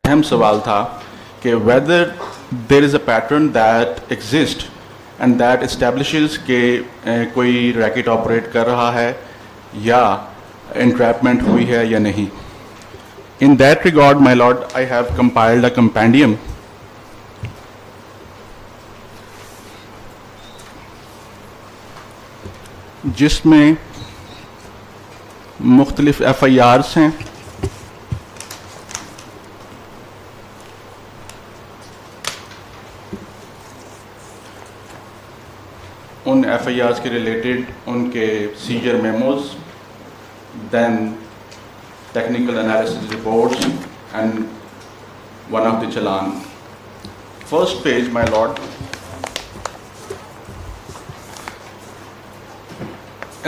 اہم سوال تھا کہ whether there is a pattern that exists and that establishes کہ کوئی ریکٹ آپریٹ کر رہا ہے یا انٹریپمنٹ ہوئی ہے یا نہیں. In that regard, my lord, I have compiled a compendium جس میں مختلف ایف آئی آرس ہیں. ان ایف آئی آرس کے ریلیٹڈ ان کے seizure memos, then technical analysis reports and one of the challan. First page, my lord.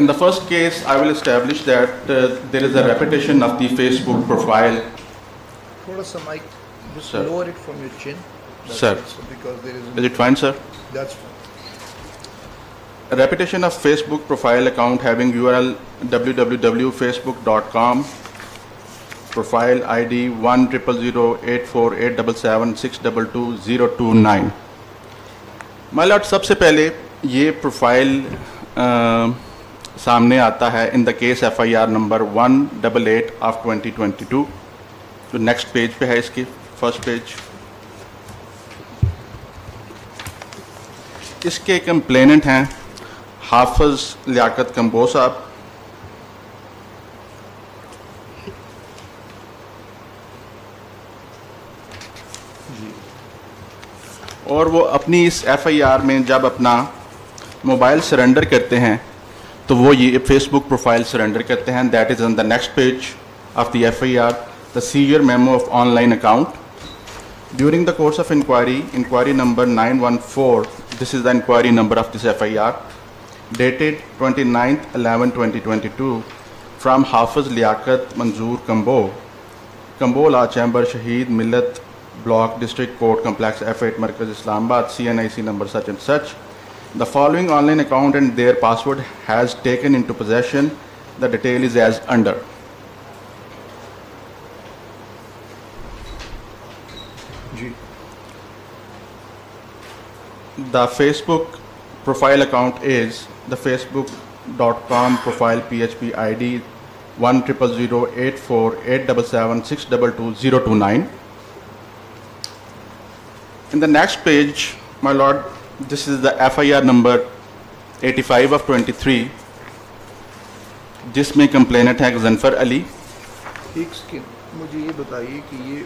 In the first case, I will establish that there is a repetition of the Facebook profile. Thoda sa mic, just Sir. lower it from your chin. That's Sir. it, so because there is. Is it fine, sir? That's fine. A repetition of Facebook profile account having URL www.facebook.com, profile ID 100084877622029. My lord, سب سے پہلے یہ profile سامنے آتا ہے in the case F I R number 188 of 2022. جو next page پہ ہے اس کی فرسٹ پیج. اس کے کمپلیننٹ ہیں حافظ لیاقت کمبو صاحب. اور وہ اپنی اس ایف آئی آر میں جب اپنا موبائل سرنڈر کرتے ہیں تو وہ یہ فیس بک پروفائل سرنڈر کرتے ہیں. That is on the next page of the F I R, the seizure memo of online account. During the course of inquiry number 914, this is the inquiry number of this F I R, dated 29/11/2022 from حافظ لیاقت منظور کمبو لا chamber, شہید ملت block, district court complex, F8 مرکز اسلام آباد, CNIC number such and such. The following online account and their password has taken into possession. The detail is as under. The Facebook profile account is the facebook.com profile PHP ID 100084877622029. In the next page, my lord, this is the FIR number 85 of 23, جس میں complainant ہے غنفر علی. ایک second, مجھے یہ بتائیے کہ یہ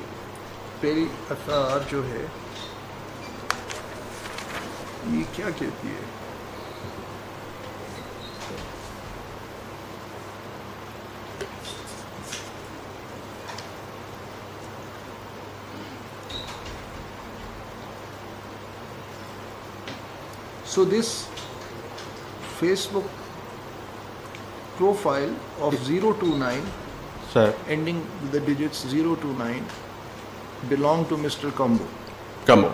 پہلی FIR جو ہے یہ کیا کہتی ہے؟ So this Facebook profile of 029, Sir, ending with the digits 029, belonged to Mr. Kambo. Kambo.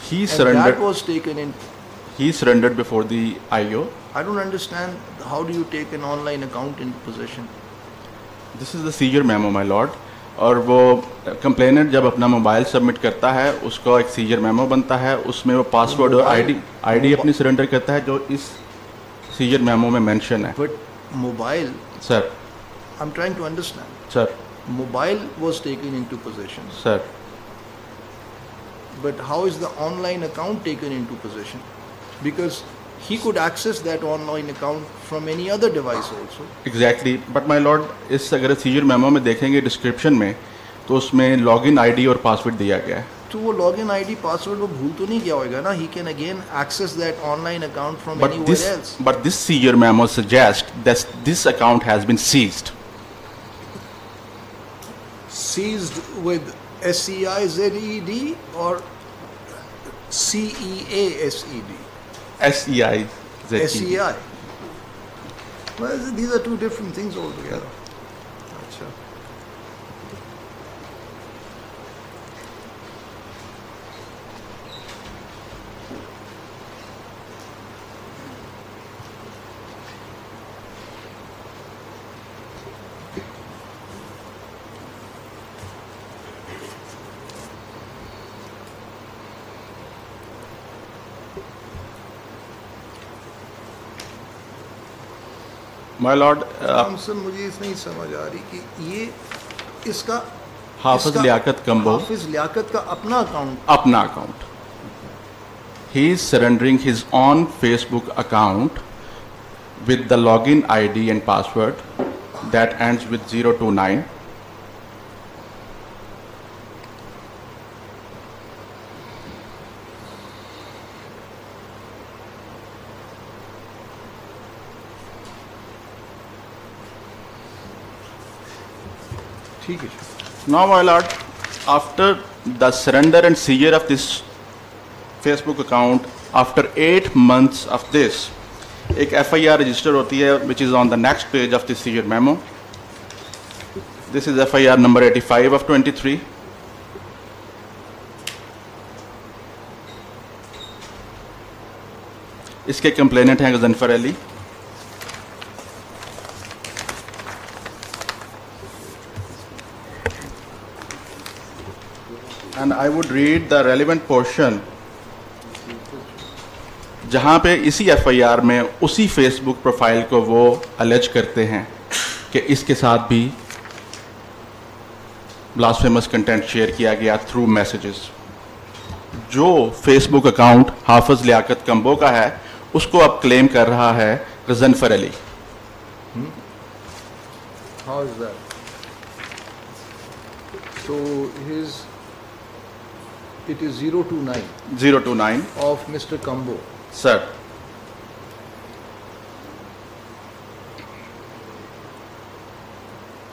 He And surrendered. that was taken in. He surrendered before the IO. I don't understand how do you take an online account in possession? This is the seizure memo, my lord. اور وہ complainant جب اپنا mobile submit کرتا ہے اس کو ایک seizure memo بنتا ہے, اس میں وہ پاسورڈ اور آئی ڈی اپنی سرنڈر کرتا ہے جو اس سیجر میمو میں مینشن ہے. But mobile. Sir. I'm trying to understand. Sir. Mobile was taken into possession. Sir. But how is the online account taken into possession? Because he could access that online account from any other device also. Exactly. But my lord, اس اگر seizure memo میں دیکھیں گے description میں تو اس میں log in I D اور password دیا گیا ہے. تو وہ log in I D password وہ بھول تو نہیں کیا ہوئے گا نا. He can again access that online account from anywhere else. But this seizure memo suggests that this account has been seized. Seized with SEIZED or CEASED? SEI. SEI. Well, these are two different things altogether. Achha. My lord, سر مجھے اس نہیں سمجھ آ رہی کہ یہ اس کا حافظ لیاقت کمبو حافظ لیاقت کا اپنا اکاؤنٹ اپنا account. He is surrendering his own Facebook account with the login ID and password that ends with 029. ٹھیک ہے. Now, my lord, after the surrender and seizure of this Facebook account, after 8 months of this, ایک FIR register ہوتی ہے which is on the next page of the seizure memo. This is FIR number 85 of 23. اس کے complainant ہیں غضنفر علی. And I would read the relevant portion جہاں پہ اسی FIR میں اسی فیس بک پروفائل کو وہ الج کرتے ہیں کہ اس کے ساتھ بھی بلاسفیمس کنٹینٹ شیئر کیا گیا تھرو میسیجز. جو فیس بک اکاؤنٹ حافظ لیاقت کمبو کا ہے اس کو اب کلیم کر رہا ہے غضنفر علی. How is that? So it is 029 029 of Mr. Kambo. Sir.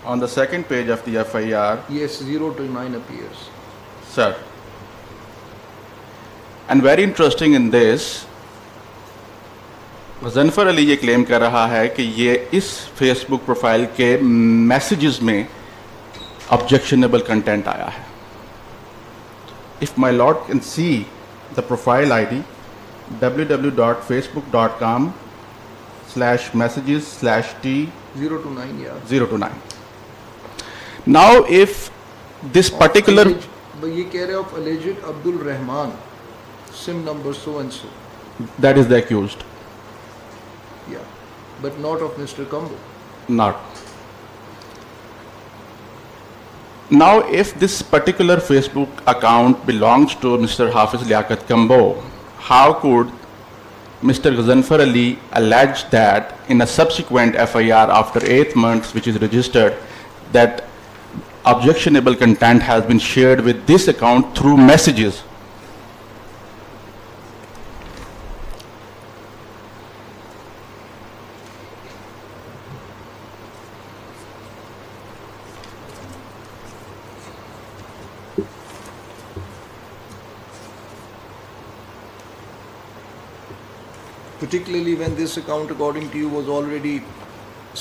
On the second page of the FIR. Yes, 029 appears. Sir. And very interesting in this, Ghazanfar علی یہ کلیم کر رہا ہے کہ یہ اس فیس بک پروفائل کے میسیجز میں objectionable content آیا ہے. If my lord can see the profile ID www.facebook.com/messages/t 029, yeah. 029. Now if this particular یہ کہہ رہے of alleged Abdul Rahman, SIM number so and so. That is the accused. Yeah, but not of Mr. Kambo. Not. Now if this particular Facebook account belongs to Mr. Hafiz Liaquat Kambo, how could Mr. Ghazanfar Ali allege that in a subsequent FIR after 8 months which is registered that objectionable content has been shared with this account through messages? Particularly when this account, according to you, was already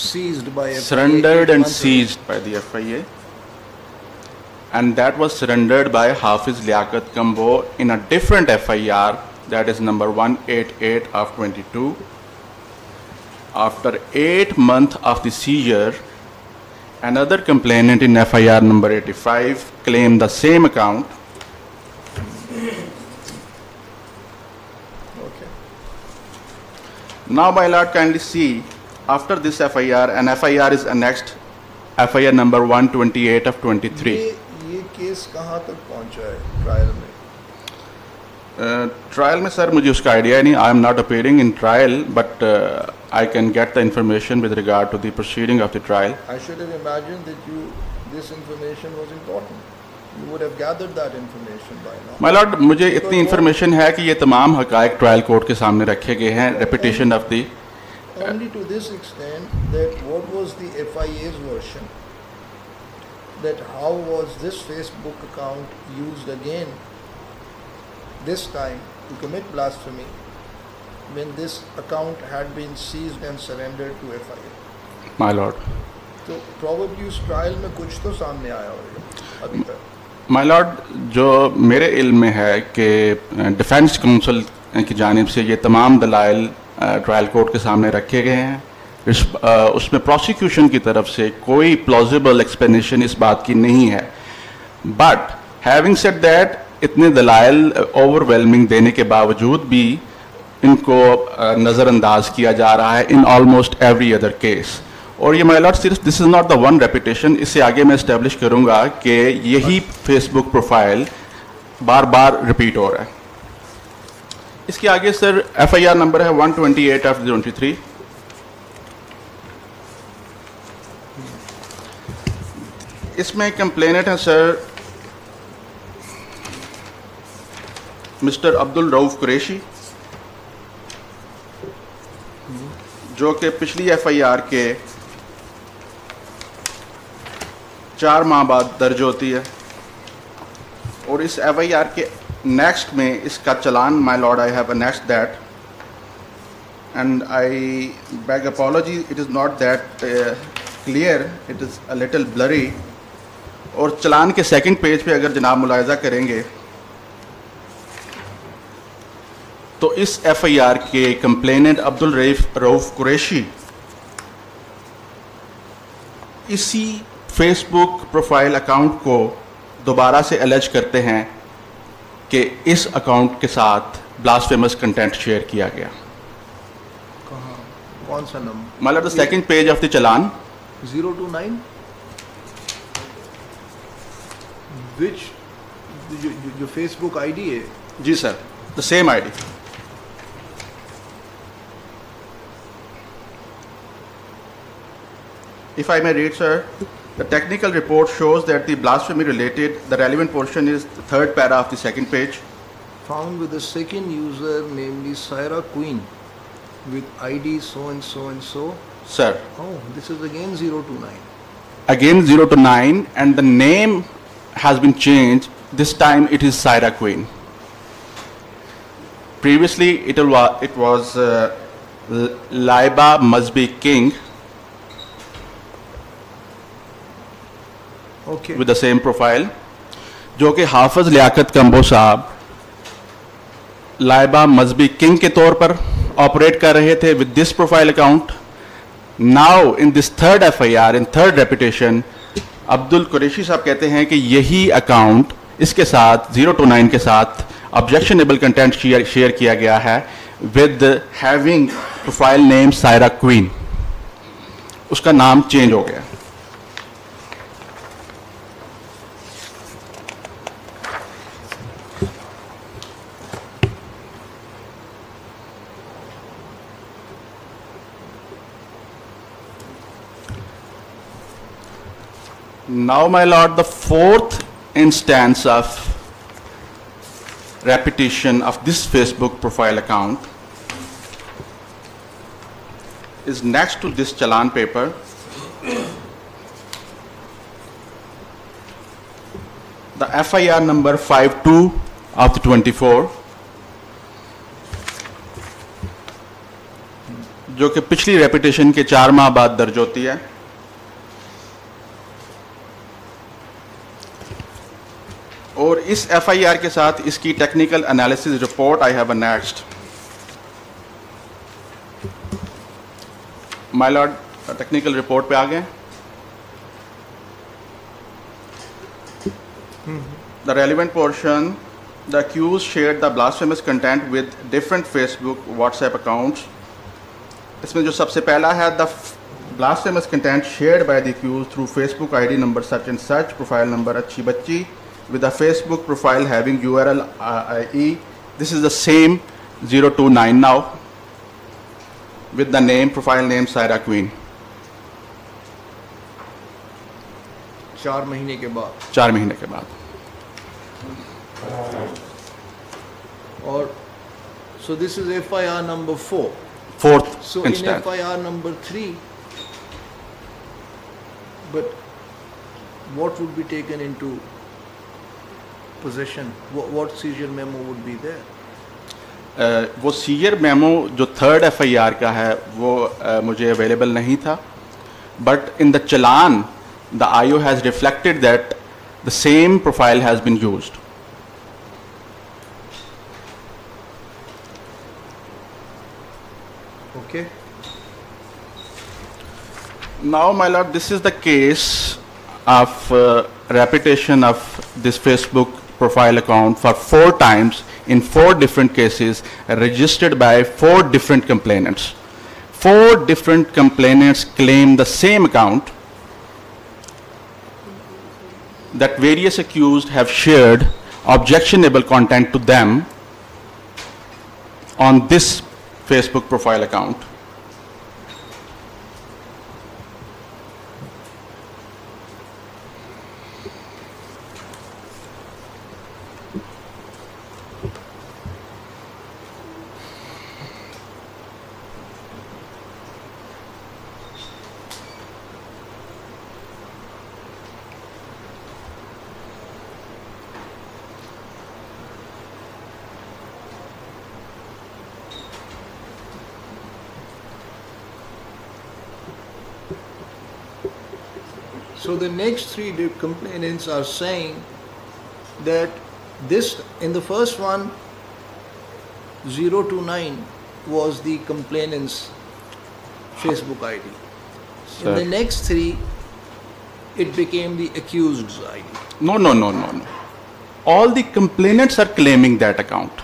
seized by FIA. Surrendered and seized by the FIA. And that was surrendered by Hafiz Liaquat Kambo in a different FIR, that is number 188 of 22. After 8 months of the seizure, another complainant in FIR number 85 claimed the same account. Now, my lord, kindly see, after this FIR, an FIR is annexed, FIR number 128 of 23. یہ case کہاں تک پہنچا ہے trial میں؟ Trial میں سر مجھے اس کا idea نہیں. I am not appearing in trial, but I can get the information with regard to the proceeding of the trial. I should have imagined that this information was important. You would have gathered that information by now. My lord, مجھے اتنی information ہے کہ یہ تمام حقائق trial court کے سامنے رکھے گئے ہیں. Repetition of the only to this extent that what was the FIA's version, that how was this Facebook account used again this time to commit blasphemy when this account had been seized and surrendered to FIA. My lord. تو probably اس trial میں کچھ تو سامنے آیا ہوگا ابھی تک. مائی lord, جو میرے علم میں ہے کہ ڈیفینس کونسل کی جانب سے یہ تمام دلائل ٹرائل کورٹ کے سامنے رکھے گئے ہیں. اس میں پروسیکیوشن کی طرف سے کوئی پلازیبل ایکسپلینیشن اس بات کی نہیں ہے. بٹ ہیونگ سیڈ دیٹ, اتنے دلائل اوور ویلمنگ دینے کے باوجود بھی ان کو نظر انداز کیا جا رہا ہے in almost every other case. اور یہ مائی لاٹ صرف this is not the one repetition, اس سے آگے میں اسٹیبلش کروں گا کہ یہی فیس بک پروفائل بار بار ریپیٹ ہو رہا ہے. اس کے آگے sir F I R number ہے 128/23. اس میں کمپلینٹ ہے سر مسٹر عبد الرؤف قریشی, جو کہ پچھلی ایف آئی آر کے 4 ماہ بعد درج ہوتی ہے, اور اس ایف آئی آر کے نیکسٹ میں اس کا challan, my lord I have a next date and I beg apology, it is not that clear, it is a little blurry. اور چلان کے سیکنڈ پیج پہ اگر جناب ملاحظہ کریں گے تو اس ایف آئی آر کے کمپلیننٹ عبد الرؤف قریشی اسی فیس بک پروفائل اکاؤنٹ کو دوبارہ سے الج کرتے ہیں کہ اس اکاؤنٹ کے ساتھ بلاسفیمس کنٹینٹ شیئر کیا گیا. کہاں, کون سا نمبر؟ مطلب the second page of the challan 029 which جو فیس بک آئی ڈی ہے. جی sir, the same I D. If I may read, sir, the technical report shows that the blasphemy related, the relevant portion is the third para of the second page. Found with the second user, namely Syra Queen, with ID so and so and so. Sir. Oh, this is again 029. Again 029, and the name has been changed. This time it is Syra Queen. Previously it was Laiba Must Be King. Okay. With the same profile, جو کہ حافظ لیاقت کمبو صاحب لائبہ مذہبی king کے طور پر operate کر رہے تھے with this profile account. Now in this third FIR, in third reputation, عبد القریشی صاحب کہتے ہیں کہ یہی اکاؤنٹ اس کے ساتھ 029 کے ساتھ objectionable content شیئر کیا گیا ہے with having profile name Syra Queen. اس کا نام چینج ہو گیا. Now, my lord, the fourth instance of repetition of this Facebook profile account is next to this challan paper. The FIR number 52 of the 24, جو کہ پچھلی repetition کے 4 ماہ بعد درج ہوتی ہے. اور اس ایف آئی آر کے ساتھ اس کی technical analysis report I have annexed. My lord, technical report پہ آ گئے. The relevant portion, the accused shared the blasphemous content with different Facebook WhatsApp accounts. اس میں جو سب سے پہلا ہے, the blasphemous content shared by the accused through Facebook I D number such and such, profile number اچھی بچی, with a Facebook profile having URL IE. This is the same 029 now with the name, profile name Syra Queen. 4 مہینے کے بعد. 4 مہینے کے بعد. اور so this is FIR number 4. Fourth so instance. In FIR number 3, but what would be taken into possession? What seizure memo would be there? وہ share memo جو third F I R کا ہے وہ مجھے اویلیبل نہیں تھا, but in the challan the I O has reflected that the same profile has been used. Okay. Now, my lord, this is the case of repetition of this Facebook profile account for 4 times in 4 different cases registered by 4 different complainants. 4 different complainants claim the same account that various accused have shared objectionable content to them on this Facebook profile account. So the next 3 complainants are saying that this, in the first one, 029 was the complainant's Facebook ID. In the next 3, it became the accused's ID. No. All the complainants are claiming that account.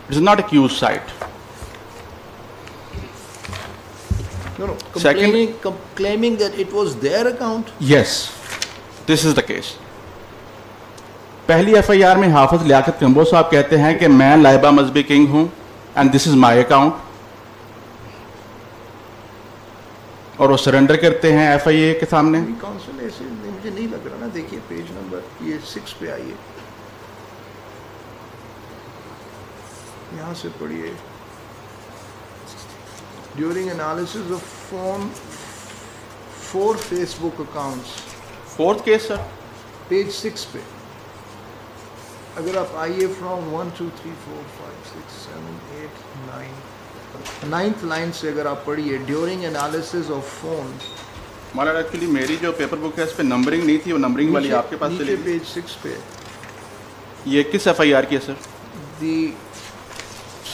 It is not accused side. No. Second, Claiming that it was their account? Yes, this is the case. پہلی F I are میں حافظ لیاقت کمبو صاحب کہتے ہیں کہ میں لائبہ مذہبی king ہوں and this is my account, اور وہ سرنڈر کرتے ہیں ایف آئی اے کے سامنے. کونسل ایسے مجھے نہیں لگ رہا نا, دیکھیے پیج نمبر یہ 6 پہ آئیے, یہاں سے پڑھیے. During analysis of 4 Facebook accounts. 4th case sir, page 6 پہ اگر آپ آئیے from 1 2 3 4 5 6 7 8 9 9th line سے اگر آپ پڑھیے during analysis of phone. ہمارا ایکچولی میری جو پیپر بک ہے اس پہ نمبرنگ نہیں تھی, وہ نمبرنگ والی آپ کے پاس چلی گئی. پیج 6 پہ یہ کس ایف آئی آر کی ہے sir? The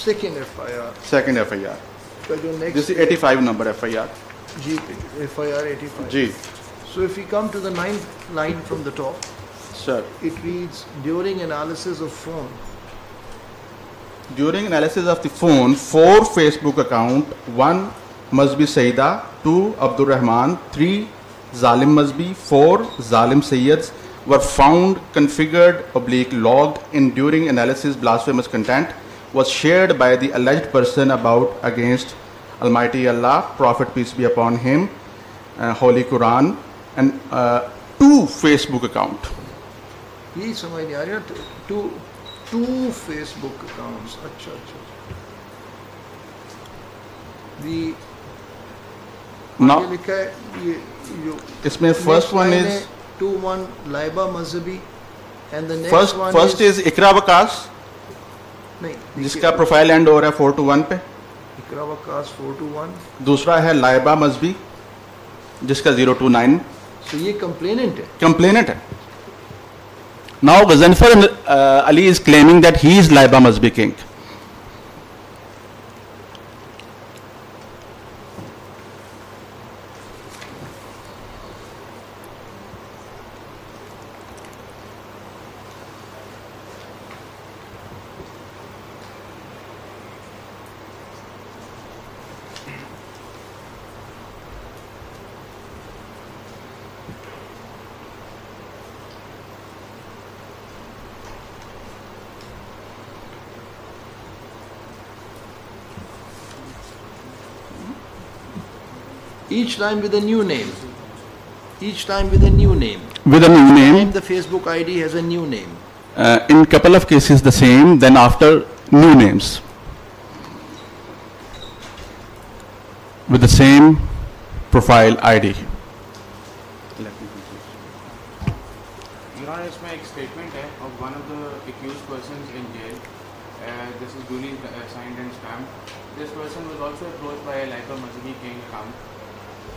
second F I R. Second F I R کا جو next 85 number F I R. جی ایف آئی آر 85. جی. So if you come to the 9th line from the top, sir, it reads during analysis of phone. During analysis of the phone, 4 Facebook account, 1 Mazbi Saida, 2 Abdur Rahman, 3 Zalim Mazbi, 4 Zalim Sayyids were found configured / logged in. During analysis, blasphemous content was shared by the alleged person about against Almighty Allah, Prophet peace be upon him, Holy Quran, and 2 Facebook account. یہی سمجھ نہیں آ رہی نا, 2 Facebook accounts. اچھا Now لکھا ہے یہ اس میں فرسٹ ون از 2-1 لائبہ مذہبی, and the next one first is اقرا وقاص, نہیں جس کا پروفائل اینڈ ہو رہا ہے 421 پہ. اقرا وقاص 421. دوسرا ہے لائبہ مذہبی جس کا 029. تو یہ کمپلیننٹ ہے. Now Ghazanfar Ali is claiming that he is Laiba Mazbi king. Each time with a new name. Each time with a new name. With a new name. The Facebook ID has a new name. In couple of cases the same, then after new names. With the same profile ID. Your اس میں ایک statement ہے of one of the accused persons in jail. This is duly signed and stamped. This person was also approached by a Laiba Mazhabi King account.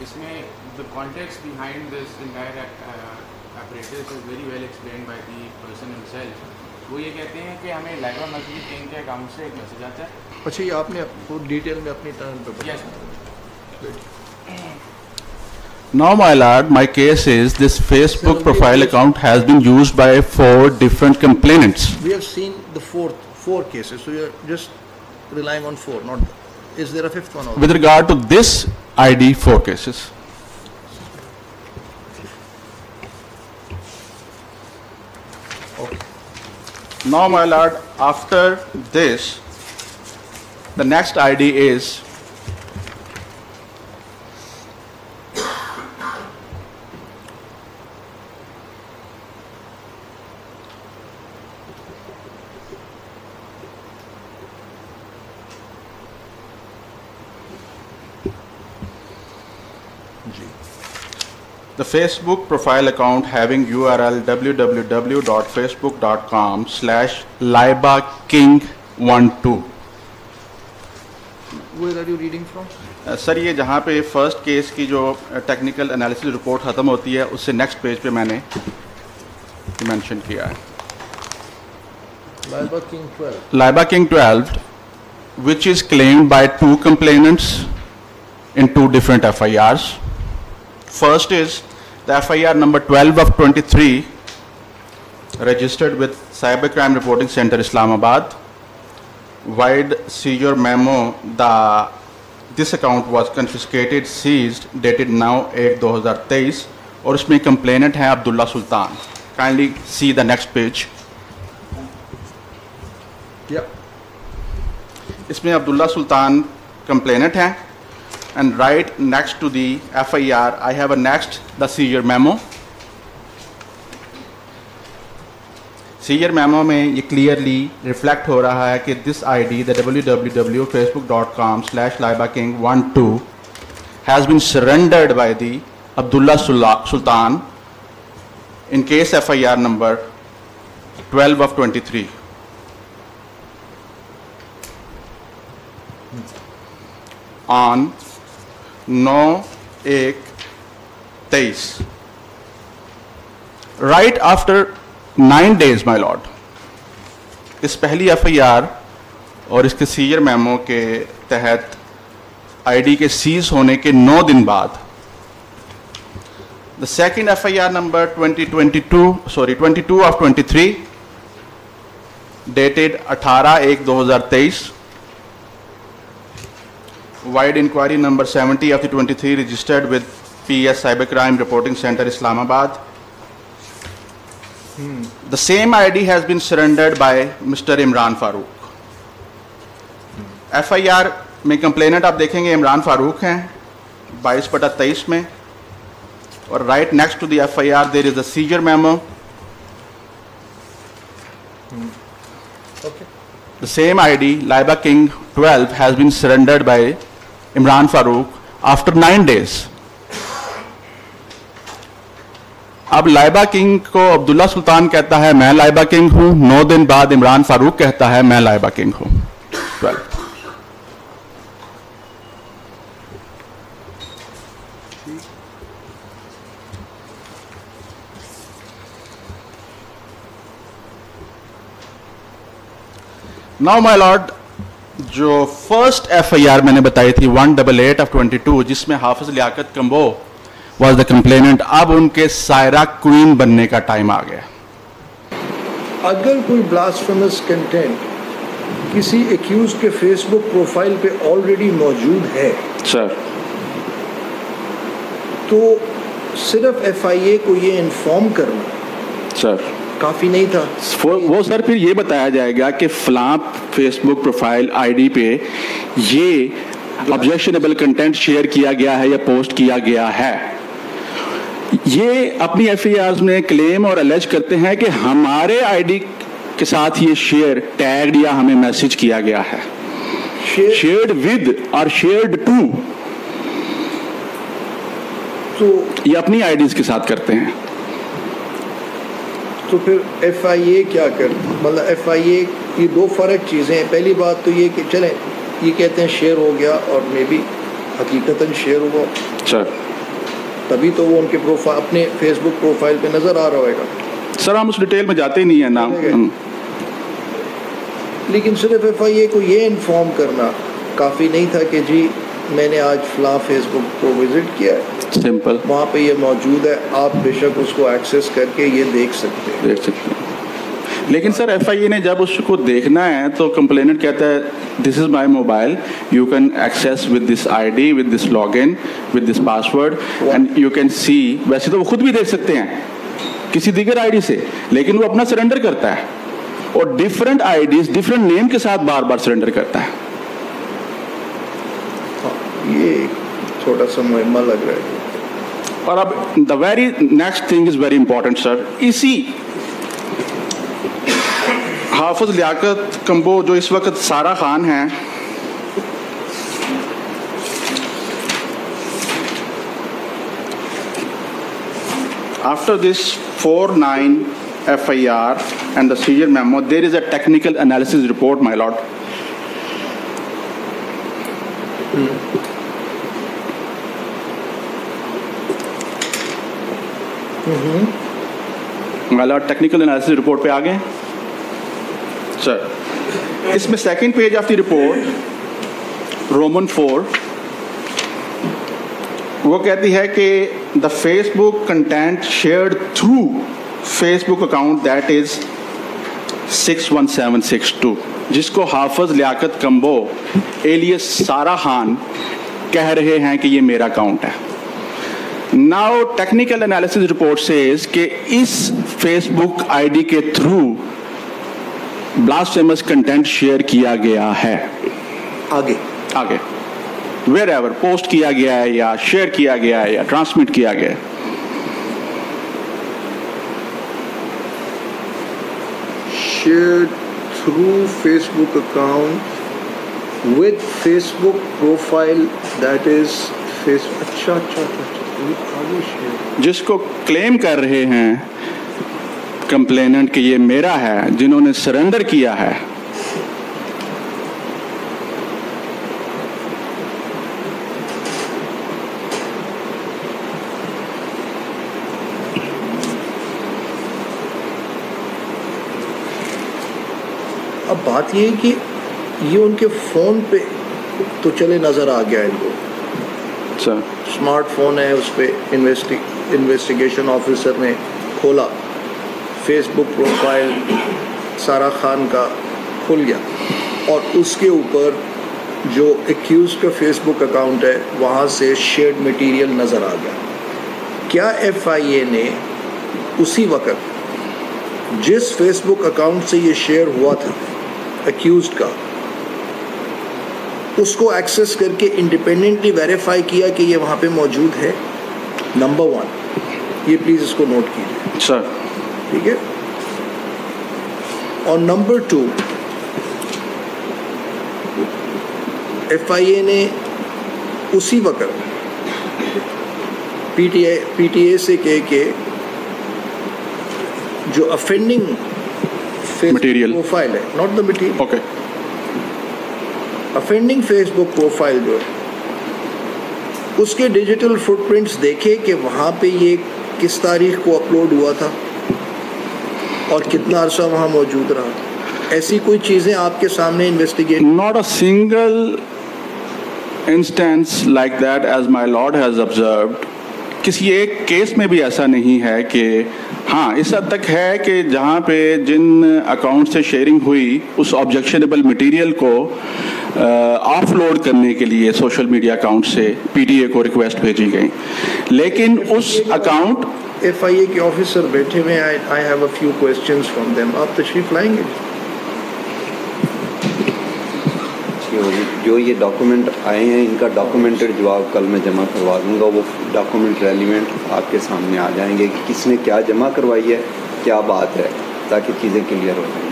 اس میں the context behind this entire apparatus is very well explained by the person himself. وہ یہ کہتے ہیں کہ ہمیں لائبہ مذہبی king کے account سے ایک میسج آتا ہے. اچھا یہ آپ نے ڈیٹیل میں اپنی ٹرن پہ بتایا. Now, my lord, my case is this Facebook profile account has been used by 4 different complainants. We have seen the four cases, so you're just relying on 4, not. Is there a 5th one also? With regard to this ID, 4 cases. Okay. Now, my lord, after this, the next ID is the Facebook profile account having URL www.facebook.com/LaibaKing12. Where are you reading from? سر یہ جہاں پہ first case کی جو technical analysis report ختم ہوتی ہے اس سے next page پہ میں نے مینشن کیا ہے Laiba King 12, which is claimed by 2 complainants in 2 different FIRs. First is the FIR number 12 of 23, registered with Cybercrime Reporting Center, Islamabad. Wide seizure memo, this account was confiscated, seized, dated now 8/2023, اور اس میں complainant ہے عبداللہ سلطان. Kindly see the next page. اس میں عبداللہ سلطان complainant ہیں. And right next to the FIR, I have a next, the seizure memo. Seizure memo میں یہ clearly reflect ہو رہا ہے کہ this ID, the www.facebook.com/LaibaKing12 has been surrendered by the Abdullah Sultan in case FIR number 12 of 23. On 9/1/23, right after 9 days, my lord, اس پہلی FIR اور اس کے seizure memo کے تحت ID کے سیز ہونے کے 9 دن بعد the second FIR number 22 of 23, dated 18/1/2023, wide inquiry number 70 of the 23, registered with PS Cybercrime Reporting Center, Islamabad. The same ID has been surrendered by Mr. Imran Farooq. FIR میں complainant آپ دیکھیں گے عمران فاروق ہیں 22/23 میں, اور right next to the FIR there is a seizure memo. Okay. The same ID, Laiba King 12, has been surrendered by Imran Farooq after 9 days. اب Laiba king کو عبداللہ سلطان کہتا ہے میں لائبا کنگ ہوں, 9 دن بعد عمران فاروق کہتا ہے میں لائبا کنگ ہوں. 12. Now my lord, جو فرسٹ FIR میں نے بتائی تھی 1/8/22 جس میں حافظ لیاقت کمبو was the complainant, اب ان کے سائرہ کوئین بننے کا ٹائم آ گیا. اگر کوئی بلاسفیمس کنٹینٹ کسی ایکیوز کے فیس بک پروفائل پہ آلریڈی موجود ہے سر, تو صرف FIA کو یہ انفارم کرنا سر کافی نہیں تھا. وہ سر پھر یہ بتایا جائے گا کہ فلاں فیس بک پروفائل ID پہ یہ آبجیکشنیبل کنٹینٹ شیئر کیا گیا ہے یا پوسٹ کیا گیا ہے. یہ اپنی FIRs میں کلیم اور الیج کرتے ہیں کہ ہمارے ID کے ساتھ یہ شیئر ٹیگڈ یا ہمیں میسج کیا گیا ہے, شیئرڈ ود اور شیئرڈ ٹو, تو یہ اپنی IDs کے ساتھ کرتے ہیں. تو پھر FIA کیا کرتی, مطلب FIA کی 2 فرق چیزیں ہیں. پہلی بات تو یہ کہ چلیں یہ کہتے ہیں شیئر ہو گیا اور مے بی حقیقتاً شیئر ہوا, تبھی تو وہ ان کے اپنے فیس بک پروفائل پہ نظر آ رہا ہوئے گا. سر ہم اس ڈیٹیل میں جاتے ہی نہیں ہیں نا, لیکن صرف FIA کو یہ انفارم کرنا کافی نہیں تھا کہ جی میں نے آج فلاں فیس بک کو وزٹ کیا ہے. سمپل, وہاں پہ یہ موجود ہے, آپ بے شک اس کو ایکسیس کر کے یہ دیکھ سکتے ہیں. لیکن سر ایف آئی اے نے جب اس کو دیکھنا ہے تو کمپلیننٹ کہتا ہے this is my mobile, you can access with this I D, with this log in, with this password, and you can see. ویسے تو وہ خود بھی دیکھ سکتے ہیں کسی دیگر آئی ڈی سے, لیکن وہ اپنا سرنڈر کرتا ہے اور ڈفرینٹ آئی ڈیز ڈفرینٹ نیم کے ساتھ بار بار سرنڈر کرتا ہے. یہ چھوٹا سا مہمہ لگ رہا ہے. اور اب the very next thing is very important sir. اسی حافظ لیاقت کمبو جو اس وقت سارا خان ہیں, after this 4-9 FIR and the seizure memo, there is a technical analysis report, my lord. My lord, technical analysis report پہ آ گئے سر. اس میں second page of the report roman 4 وہ کہتی ہے کہ the Facebook content shared through Facebook account that is 61762, جس کو حافظ لیاقت کمبو ایلیس سارا خان کہہ رہے ہیں کہ یہ میرا اکاؤنٹ ہے. Now technical analysis report says کہ اس فیس بک آئی ڈی کے تھرو بلاسفیمس کنٹینٹ شیئر کیا گیا ہے. آگے ویئر ایور پوسٹ کیا گیا ہے یا شیئر کیا گیا ہے یا ٹرانسمٹ کیا گیا ہے. Share through Facebook account with Facebook profile that is face. اچھا جس کو کلیم کر رہے ہیں کمپلیننٹ کہ یہ میرا ہے, جنہوں نے سرنڈر کیا ہے. اب بات یہ ہے کہ یہ ان کے فون پہ تو چلے نظر آ گیا ان کو, اسمارٹ فون ہے, اس پہ انویسٹیگیشن آفیسر نے کھولا, فیس بک پروفائل سارا خان کا کھل گیا اور اس کے اوپر جو ایکیوز کا فیس بک اکاؤنٹ ہے وہاں سے شیئرڈ مٹیریل نظر آ گیا. کیا ایف آئی اے نے اسی وقت جس فیس بک اکاؤنٹ سے یہ شیئر ہوا تھا ایکیوزڈ کا, اس کو ایکسیس کر کے انڈیپینڈنٹلی ویریفائی کیا کہ یہ وہاں پہ موجود ہے؟ نمبر 1 یہ پلیز اس کو نوٹ کیجیے سر, ٹھیک ہے. اور نمبر 2 ایف آئی اے نے اسی وقت پی ٹی اے سے کہہ کے جو افینڈنگ مٹیریل پروفائل ہے, not the material, okay, offending Facebook profile جو ہے اس کے ڈیجیٹل فٹ پرنٹس دیکھے کہ وہاں پہ یہ کس تاریخ کو اپلوڈ ہوا تھا اور کتنا عرصہ وہاں موجود رہا. ایسی کوئی چیزیں آپ کے سامنے investigate? not a single instance like that as my lord has observed. کسی ایک کیس میں بھی ایسا نہیں ہے کہ ہاں اس حد تک ہے کہ جہاں پہ جن اکاؤنٹ سے شیئرنگ ہوئی اس آبجیکشنیبل مٹیریل کو آف لوڈ کرنے کے لیے سوشل میڈیا اکاؤنٹ سے پی ٹی اے کو ریکویسٹ بھیجی گئی, لیکن اس اکاؤنٹ ایف آئی اے کے آفیسر بیٹھے ہوئے ہیں. آئی have a few questions from them. آپ تشریف لائیں گے؟ جو یہ ڈاکومنٹ آئے ہیں ان کا ڈاکومنٹڈ جواب کل میں جمع کروا دوں گا. وہ ڈاکومنٹ ریلیونٹ آپ کے سامنے آ جائیں گے کہ کس نے کیا جمع کروائی ہے, کیا بات ہے, تاکہ چیزیں کلیئر ہو جائیں.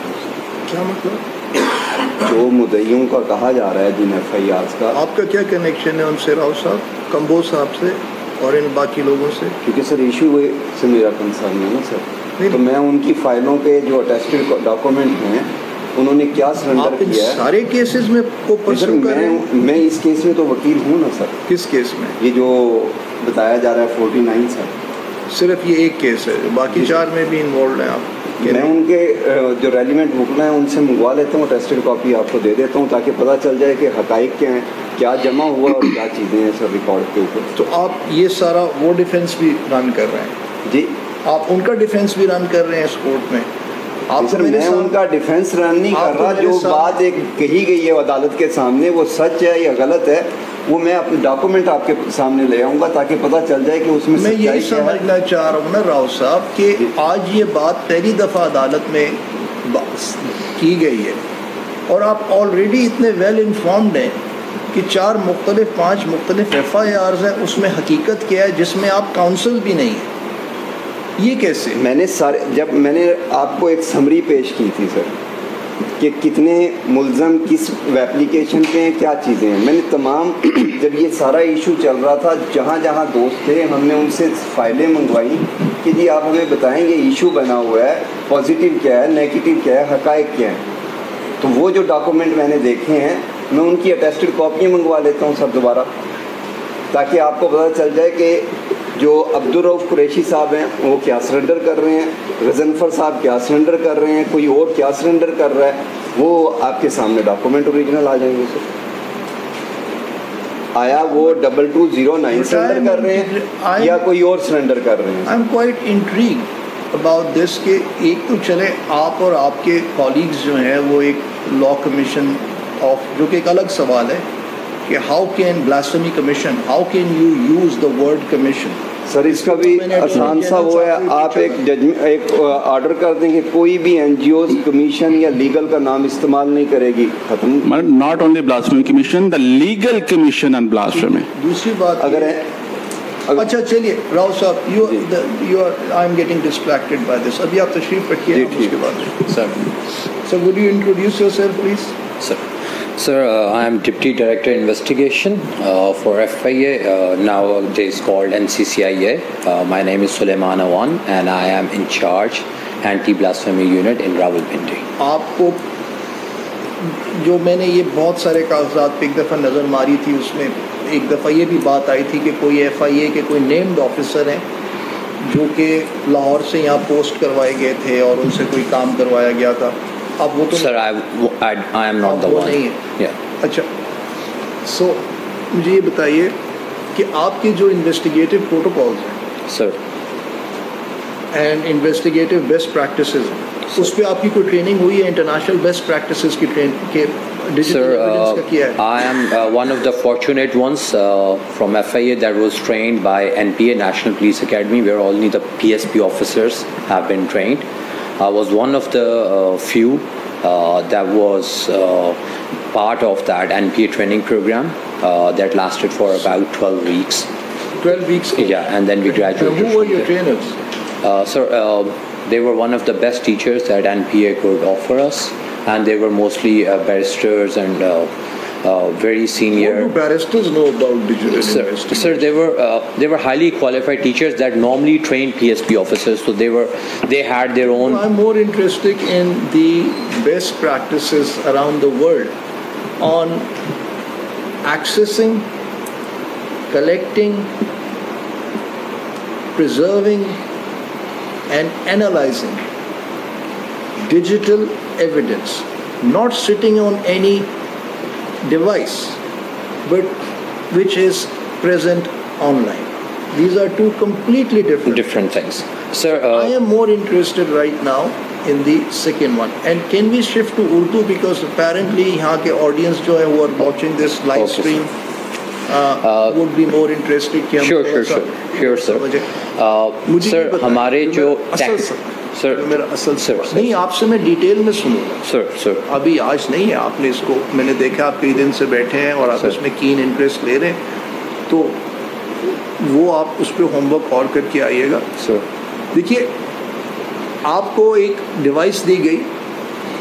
کیا مطلب؟ جو مدعیوں کا کہا جا رہا ہے جن ایف آئی آرز کا, آپ کا کیا کنیکشن ہے ان سے, راؤ صاحب, کمبو صاحب سے اور ان باقی لوگوں سے؟ کیونکہ سر ایشو سے میرا کنسرن ہے نا سر, تو میں ان کی فائلوں پہ جو اٹیسٹڈ ڈاکومنٹ ہیں انہوں نے کیا سرنڈر کیا ہے. سارے کیسز میں کو پرسو کر رہے ہیں. میں اس کیس میں تو وکیل ہوں نا سر. کس کیس میں؟ یہ جو بتایا جا رہا ہے 49 سر. صرف یہ ایک کیس ہے, باقی 4 میں بھی انوالوڈ ہیں آپ؟ میں ان کے جو ریلیونٹ وکلا ہیں ان سے منگوا لیتا ہوں, ٹیسٹڈ کاپی آپ کو دے دیتا ہوں تاکہ پتہ چل جائے کہ حقائق کیا ہیں. کیا جمع ہوا اور کیا چیزیں ہیں سر ریکارڈ کے اوپر. تو آپ یہ سارا وہ ڈیفینس بھی رن کر رہے ہیں؟ جی آپ ان کا ڈیفینس بھی رن کر رہے ہیں اس کورٹ میں؟ سر میں ان کا ڈیفینس رن نہیں کر رہا. جو بات ایک کہی گئی ہے عدالت کے سامنے وہ سچ ہے یا غلط ہے وہ میں اپنے ڈاکومنٹ آپ کے سامنے لے آؤں گا تاکہ پتہ چل جائے کہ اس میں میں یہی سمجھنا چاہ رہا ہوں نا راؤ صاحب کہ آج یہ بات پہلی دفعہ عدالت میں کی گئی ہے اور آپ آلریڈی اتنے ویل انفارمڈ ہیں کہ 5 مختلف ایف آئی آرز ہیں. اس میں حقیقت کیا ہے جس میں آپ کاؤنسل بھی نہیں ہیں؟ یہ کیسے؟ میں نے جب میں نے آپ کو ایک سمری پیش کی تھی سر کہ کتنے ملزم کس ایپلیکیشن پہ ہیں کیا چیزیں ہیں, میں نے تمام جب یہ سارا ایشو چل رہا تھا جہاں جہاں دوست تھے ہم نے ان سے فائلیں منگوائی کہ جی آپ ہمیں بتائیں یہ ایشو بنا ہوا ہے, پازیٹیو کیا ہے, نیگیٹو کیا ہے, حقائق کیا ہے. تو وہ جو ڈاکومنٹ میں نے دیکھے ہیں میں ان کی اٹیسٹڈ کاپیاں منگوا لیتا ہوں سر دوبارہ تاکہ آپ کو پتہ چل جائے کہ جو عبدالرؤف قریشی صاحب ہیں وہ کیا سرنڈر کر رہے ہیں, غضنفر صاحب کیا سرنڈر کر رہے ہیں, کوئی اور کیا سرنڈر کر رہا ہے. وہ آپ کے سامنے ڈاکومنٹ اوریجنل آ جائیں گے سر. آیا وہ 2209 سرنڈر کر رہے ہیں یا کوئی اور سرنڈر کر رہے ہیں؟ I am quite intrigued about this کہ ایک تو چلے آپ اور آپ کے کالیگز جو ہیں وہ ایک لا کمیشن آف جو کہ ایک الگ سوال ہے کہ how can blasphemy commission, how can you use the word commission. Sir اس کا بھی آسان سا وہ ہے, آپ ایک آرڈر کر دیں کہ کوئی بھی این جی اوز کمیشن یا لیگل کا نام استعمال نہیں کرے گی, ختم. Not only blasphemy commission, the legal commission on blasphemy. دوسری بات اگر اچھا چلیے راؤ صاحب you are I am getting distracted by this. ابھی آپ تشریف رکھیے اس کے بعد sir would you introduce yourself please. Sir, I am Deputy Director Investigation for FIA, nowadays called NCCIA. My name is Sulaiman Awan and I am in charge Anti-Blasphemy Unit in Rawalpindi. آپ کو جو میں نے یہ بہت سارے کاغذات پہ ایک دفعہ نظر ماری تھی, اس میں ایک دفعہ یہ بھی بات آئی تھی کہ کوئی FIA کے کوئی نیمڈ آفیسر ہیں جو کہ لاہور سے یہاں پوسٹ کروائے گئے تھے اور ان سے کوئی کام کروایا گیا تھا. اب وہ تو Sir, I am not the one. نہیں ہے. اچھا, سو مجھے یہ بتائیے کہ آپ کے جو انویسٹیگیٹو پروٹوکالز ہیں Sir, and investigative best practices ہیں, اس پہ آپ کی کوئی ٹریننگ ہوئی ہے انٹرنیشنل بیسٹ پریکٹسز کی ڈیجیٹل ایویڈنس کا کیا ہے؟ I am one of the fortunate ones from FIA that was trained by NPA, National Police Academy, where only the PSP officers have been trained. I was one of the few that was part of that NPA training program that lasted for about 12 weeks. 12 weeks? Yeah, and then we graduated. Who were your trainers? Sir, they were one of the best teachers that NPA could offer us, and they were mostly barristers and very senior. What do barristers know about digital investigation? Sir, they were highly qualified teachers that normally trained PSP officers, so they had their own. I'm more interested in the best practices around the world on accessing, collecting, preserving and analyzing digital evidence, not sitting on any device but which is present online. These are two completely different things. Sir, I am more interested right now in the second one. And can we shift to Urdu because apparently yahan ke audience jo hai who are watching this live stream would be more interested کہ sure sir. Sir, ہمارے جو سر میرا اصل نہیں آپ سے میں detail میں سنوں گا سر. ابھی آج نہیں ہے, آپ نے اس کو میں نے دیکھا آپ کئی دن سے بیٹھے ہیں اور آپ اس میں کین انٹرسٹ لے رہے ہیں, تو وہ آپ اس پہ ہوم ورک اور کر کے آئیے گا. دیکھیے آپ کو ایک ڈیوائس دی گئی,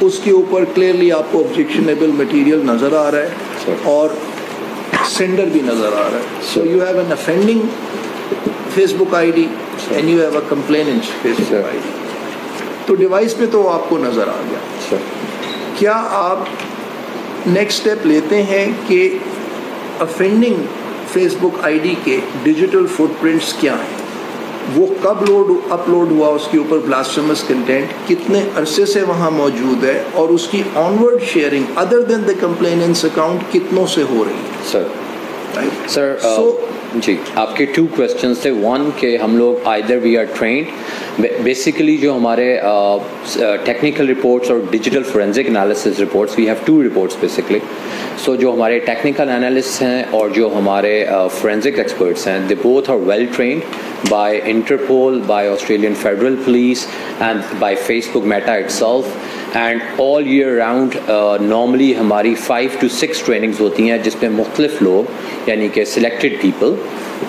اس کے اوپر کلیئرلی آپ کو آبجیکشنیبل مٹیریل نظر آ رہا ہے اور سینڈر بھی نظر آ رہا ہے. So you have an offending Facebook I D and you have a complainant Facebook I D. تو ڈیوائس پہ تو آپ کو نظر آ گیا. کیا آپ نیکسٹ اسٹیپ لیتے ہیں کہ افینڈنگ فیس بک آئی ڈی کے ڈیجیٹل فٹ پرنٹس کیا ہیں, وہ کب اپلوڈ ہوا اس کے اوپر بلاسفیمس کنٹینٹ, کتنے عرصے سے وہاں موجود ہے, اور اس کی آنورڈ شیئرنگ ادر دین دا کمپلیننٹس اکاؤنٹ کتنوں سے ہو رہی ہے. سر جی آپ کے 2 questions تھے. 1 کہ ہم لوگ either we are trained, basically جو ہمارے ٹیکنیکل رپورٹس اور digital forensic analysis reports, we have 2 reports basically. So جو ہمارے ٹیکنیکل انالسٹ ہیں اور جو ہمارے فورینزک ایکسپرٹس ہیں, they both are well trained by Interpol, by Australian federal police and by Facebook Meta itself. And all year round normally ہماری 5 to 6 trainings ہوتی ہیں جس میں مختلف لوگ یعنی کہ سلیکٹڈ پیپل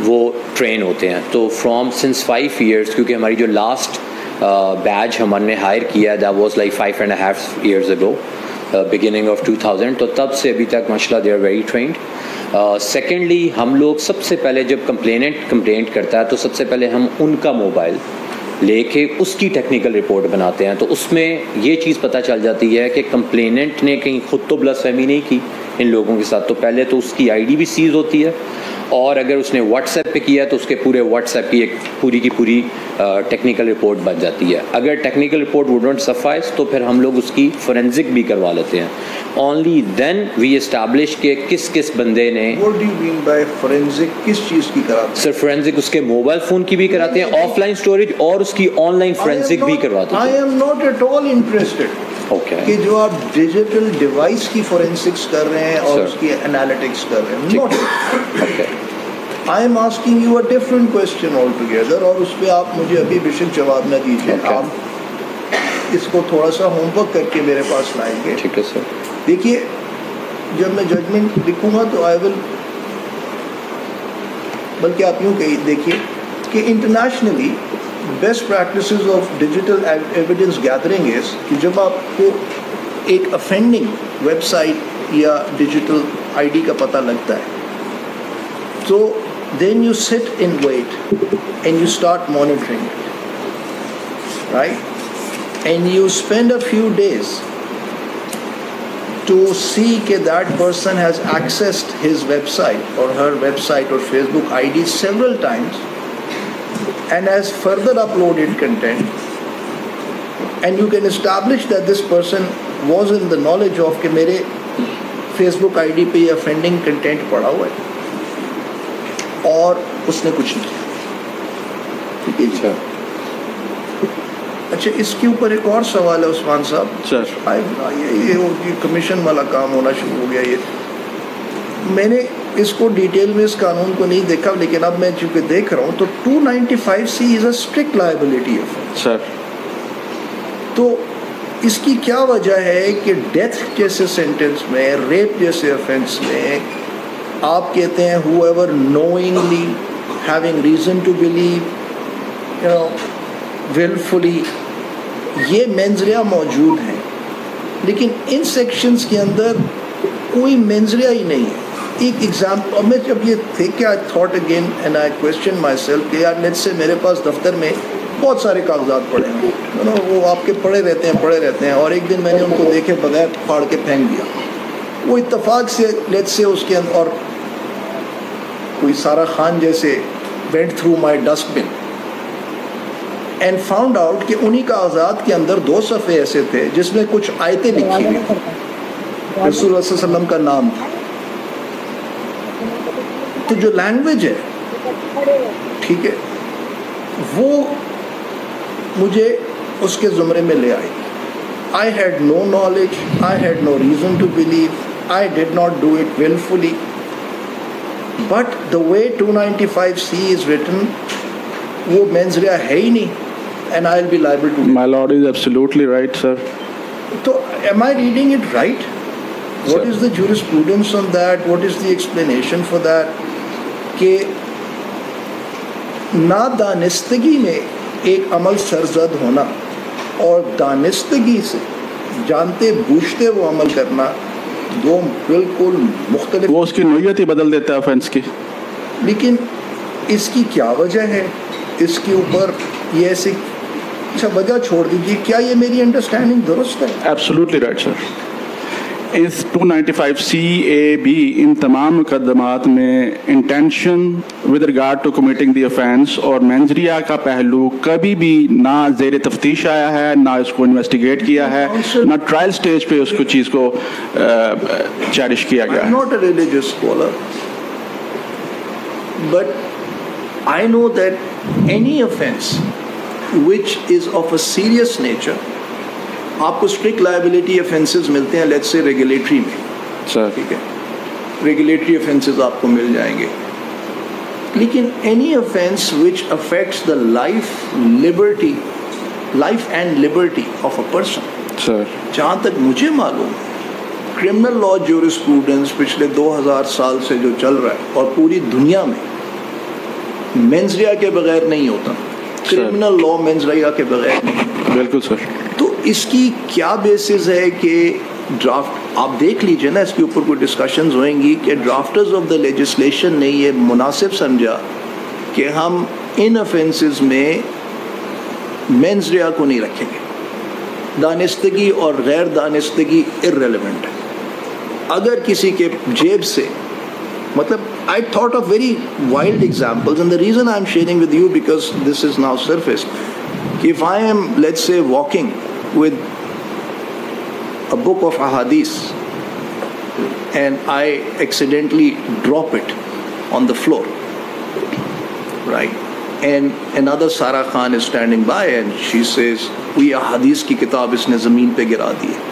وہ ٹرین ہوتے ہیں. تو فرام سنس 5 years, کیونکہ ہماری جو لاسٹ بیچ ہم نے ہائر کیا that was like 5.5 years ago, beginning of 2000, تو تب سے ابھی تک ماشاء اللہ they are very trained. Secondly ہم لوگ سب سے پہلے جب کمپلینٹ کرتا ہے تو سب سے پہلے ہم ان کا موبائل لے کے اس کی ٹیکنیکل رپورٹ بناتے ہیں. تو اس میں یہ چیز پتہ چل جاتی ہے کہ کمپلیننٹ نے کہیں خود تو بلاسفیمی نہیں کی ان لوگوں کے ساتھ, تو پہلے تو اس کی آئی ڈی بھی سیز ہوتی ہے, اور اگر اس نے واٹس ایپ پہ کیا تو اس کے پورے واٹس ایپ کی ایک پوری کی پوری ٹیکنیکل رپورٹ بن جاتی ہے. اگر ٹیکنیکل رپورٹ وڈ ناٹ سفائز تو پھر ہم لوگ اس کی فورینزک بھی کروا لیتے ہیں. اونلی دین وی اسٹیبلش کہ کس بندے نے. What do you mean by forensic? کس چیز کی کراتے ہیں؟ سر فورینزک اس کے موبائل فون کی بھی کراتے ہیں, آف لائن اسٹوریج, اور اس کی آن لائن فورینزک بھی کرواتے ہیں. I am not at all interested کہ جو آپ ڈیجیٹل ڈیوائس کی فورینسکس کر رہے ہیں اور اس کی انالیٹکس کر رہے ہیں, not. I am asking you a different question altogether, اور اس پہ آپ مجھے ابھی بیشک جواب نہ دیجیے. آپ اس کو تھوڑا سا ہوم ورک کر کے میرے پاس لائیں گے. ٹھیک ہے سر. دیکھیے جب میں ججمنٹ لکھوں گا تو بلکہ آپ یوں دیکھیے کہ internationally best practices of digital evidence gathering is کہ جب آپ کو ایک افینڈنگ ویب سائٹ یا ڈیجیٹل آئی ڈی کا پتہ لگتا ہے تو then you sit in wait and you start monitoring it, right, and you spend a few days to see that that person has accessed his website or her website or Facebook ID several times and has further uploaded content, and you can establish that this person was in the knowledge of کہ میرے Facebook ID پہ یہ offending content پڑا ہوا ہے اور اس نے کچھ نہیں کیا. ٹھیک ہے. اچھا اس کے اوپر ایک اور سوال ہے عثمان صاحب. سر یہ کمیشن والا کام ہونا شروع ہو گیا. یہ میں نے اس کو ڈیٹیل میں اس قانون کو نہیں دیکھا, لیکن اب میں چونکہ دیکھ رہا ہوں تو 295C is a strict liability offence. سر تو اس کی کیا وجہ ہے کہ ڈیتھ جیسے سینٹینس میں, ریپ جیسے آفینس میں آپ کہتے ہیں whoever knowingly having reason to believe willfully, یہ مینزریا موجود ہیں, لیکن ان سیکشنز کے اندر کوئی مینزریا ہی نہیں ہے. ایک ایگزامپل, اب میں جب یہ تھے کہ I thought again and I question my self کہ یار لیٹس سے میرے پاس دفتر میں بہت سارے کاغذات پڑے ہیں, وہ آپ کے پڑے رہتے ہیں, اور ایک دن میں نے ان کو دیکھے بغیر پھاڑ کے پھینک دیا. وہ اتفاق سے لیٹس سے اس کے اندر, اور کوئی سارا خان جیسے went through my dustbin and found out کہ انہی کاغذات کے اندر 2 صفحے ایسے تھے جس میں کچھ آیتیں لکھی ہوئی, رسول اللہ صلی اللہ علیہ وسلم کا نام تھا. تو جو لینگویج ہے, ٹھیک ہے, وہ مجھے اس کے زمرے میں لے آئی. I had no knowledge, I had no reason to believe, I did not do it willfully. But the way 295C is written, وہ مینزریا ہے ہی نہیں, and I'll be liable to. My lord is absolutely right, sir. So am I reading it right? What is the jurisprudence on that? What is the explanation for that? کہ نادانستگی میں ایک عمل سرزد ہونا اور دانستگی سے جانتے بوجھتے وہ عمل کرنا دو بالکل مختلف. وہ اس کی نوعیت ہی بدل دیتا ہے آفینس کی. لیکن اس کی کیا وجہ ہے؟ اس کے اوپر یہ ایسی اچھا وجہ چھوڑ دیجیے, کیا یہ میری انڈرسٹینڈنگ درست ہے؟ Absolutely right sir. اس 295CAB ان تمام مقدمات میں intention with regard to committing the offence اور مینزریا کا پہلو کبھی بھی نہ زیر تفتیش آیا ہے، نہ اس کو انویسٹیگیٹ کیا ہے، نہ ٹرائل سٹیج پہ اس کو چیز کو چیرش کیا گیا ہے. I'm not a religious scholar, but I know that any offense which is of a serious nature, آپ کو اسٹرکٹ لائبلٹی افینسز ملتے ہیں لیٹس سے ریگولیٹری میں، ٹھیک ہے، ریگولیٹری افینسز آپ کو مل جائیں گے، لیکن any offence which affects the life and Liberty of a person, جہاں تک مجھے معلوم ہے کرمنل لا جورسپروڈنس پچھلے 2000 سال سے جو چل رہا ہے اور پوری دنیا میں مینزریا کے بغیر نہیں ہوتا، کرمنل لا مینزریا کے بغیر نہیں. بالکل سر. تو اس کی کیا بیسس ہے کہ ڈرافٹ آپ دیکھ لیجئے نا، اس کے اوپر کوئی ڈسکشنز ہوئیں گی کہ ڈرافٹرز آف دا لیجسلیشن نے یہ مناسب سمجھا کہ ہم ان افینسز میں مینزریا کو نہیں رکھیں گے، دانستگی اور غیر دانستگی irrelevant ہے. اگر کسی کے جیب سے مطلب I thought of very wild examples and the reason I'm sharing with you because this is now surfaced. If I am, let's say, walking with a book of ahadith and I accidentally drop it on the floor, right, and another Sara Khan is standing by and she says we ahadith ki kitab isne zameen pe gira di hai.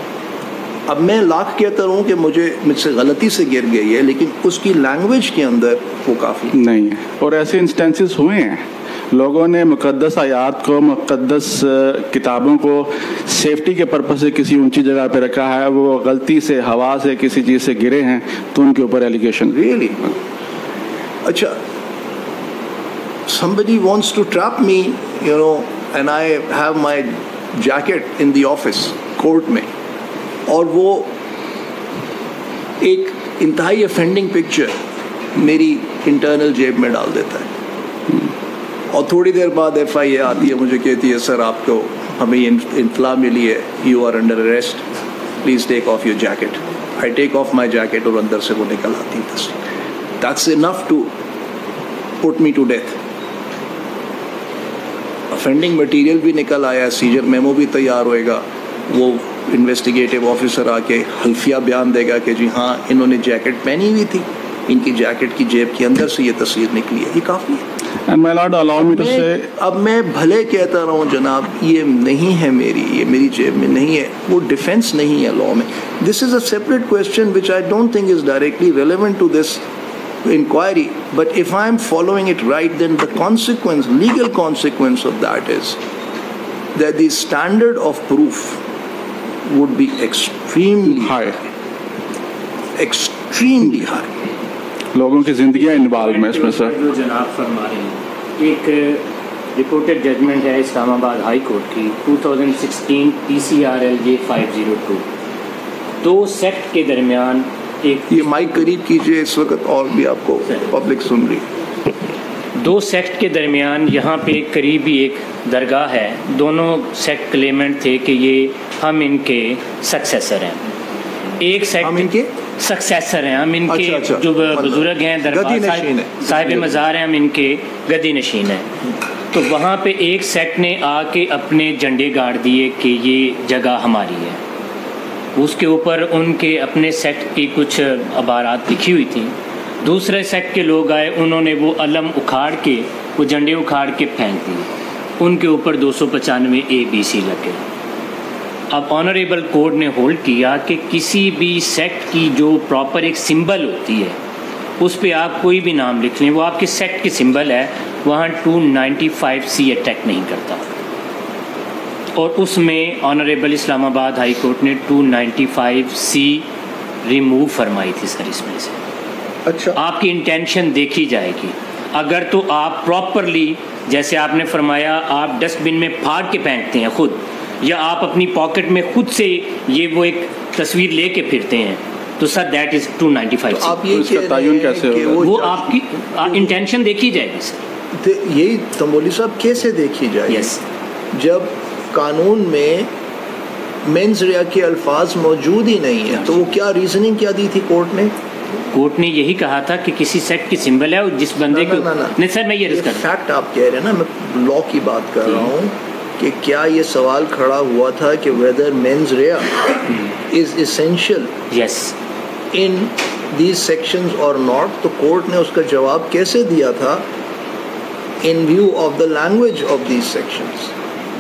اب میں لاکھ کہتا ہوں کہ مجھ سے غلطی سے گر گئی ہے، لیکن اس کی لینگویج کے اندر وہ کافی نہیں ہے. اور ایسے انسٹینسز ہوئے ہیں، لوگوں نے مقدس آیات کو، مقدس کتابوں کو سیفٹی کے پرپز سے کسی اونچی جگہ پہ رکھا ہے، وہ غلطی سے ہوا سے کسی چیز سے گرے ہیں تو ان کے اوپر ایلیگیشن. ریئلی؟ اچھا، somebody wants to trap me, you know, and I have my jacket in the office, court میں، اور وہ ایک انتہائی افینڈنگ پکچر میری انٹرنل جیب میں ڈال دیتا ہے، اور تھوڑی دیر بعد ایف آئی اے آتی ہے، مجھے کہتی ہے سر آپ کو ہمیں اطلاع ملی ہے، you are under arrest, please take off your jacket. I take off my jacket اور اندر سے وہ نکل آتی ہے. That's enough to put me to death. Offending material بھی نکل آیا، سیجر میمو بھی تیار ہوئے گا، وہ انویسٹیگیٹو آفیسر آ کے حلفیہ بیان دے گا کہ جی ہاں انہوں نے جیکٹ پہنی ہوئی تھی، ان کی جیکٹ کی جیب کے اندر سے یہ تصویر نکلی ہے، یہ کافی ہے. اب میں بھلے کہتا رہا ہوں جناب یہ نہیں ہے میری، یہ میری جیب میں نہیں ہے، وہ ڈیفینس نہیں ہے لا میں. This is a separate question which I don't think is directly relevant to this inquiry, but if I am following it right, then the consequence, legal consequence of that is that the standard of proof would be extremely high. Extremely high. لوگوں کی زندگیاں involve میں اس میں سر. جو جناب فرما رہے ہیں، ایک رپورٹڈ ججمنٹ ہے اسلام آباد ہائی کورٹ کی 2016 PCRLJ 502. دو سیکٹ کے درمیان ایک، یہ مائک قریب کیجئے اس وقت اور بھی آپ کو پبلک سن رہی. دو سیکٹ کے درمیان یہاں پہ قریبی ایک درگاہ ہے، دونوں سیکٹ کلیمنٹ تھے کہ یہ ہم ان کے سکسیسر ہیں. ایک سیکٹ ہم ان کے سکسیسر ہیں، ہم ان کے جو بزرگ ہیں، درگاہ صاحب مزار ہیں، ہم ان کے گدی نشین ہیں. تو وہاں پہ ایک سیکٹ نے آ کے اپنے جھنڈے گاڑ دیے کہ یہ جگہ ہماری ہے. اس کے اوپر ان کے اپنے سیکٹ کی کچھ عبارات لکھی ہوئی تھیں. دوسرے سیکٹ کے لوگ آئے، انہوں نے وہ علم اکھاڑ کے، وہ جھنڈے اکھاڑ کے پھینک دیے. ان کے اوپر 295 ABC لگے. اب آنریبل کورٹ نے ہولڈ کیا کہ کسی بھی سیکٹ کی جو پراپر ایک سمبل ہوتی ہے اس پہ آپ کوئی بھی نام لکھ لیں، وہ آپ کے سیکٹ کی سمبل ہے، وہاں 295C اٹیک نہیں کرتا. اور اس میں آنریبل اسلام آباد ہائی کورٹ نے 295C ریموو فرمائی تھی سر اس میں سے. اچھا، آپ کی انٹینشن دیکھی جائے گی. اگر تو آپ پراپرلی جیسے آپ نے فرمایا آپ ڈسٹ بن میں پھاڑ کے پھینکتے ہیں خود، یا آپ اپنی پاکٹ میں خود سے یہ وہ ایک تصویر لے کے پھرتے ہیں، تو سر دیٹ از 295C. آپ یہ اس کا تعین کیسے ہوگا؟ وہ آپ کی انٹینشن دیکھی جائے گی سر. یہی تمولی صاحب کیسے دیکھی جائے گی؟ یس، جب قانون میں مینز ریا کے الفاظ موجود ہی نہیں ہیں, تو وہ کیا ریزننگ کیا دی تھی کورٹ نے؟ کورٹ نے یہی کہا تھا کہ کسی سیکٹ کی سمبل ہے جس بندے کو نہیں سر میں یہ فیکٹ آپ کہہ رہے ہیں نا, میں لا کی بات کر رہا ہوں کہ کیا یہ سوال کھڑا ہوا تھا کہ whether mens rea is essential yes in these sections or not, تو کورٹ نے اس کا جواب کیسے دیا تھا in view of the language of these sections.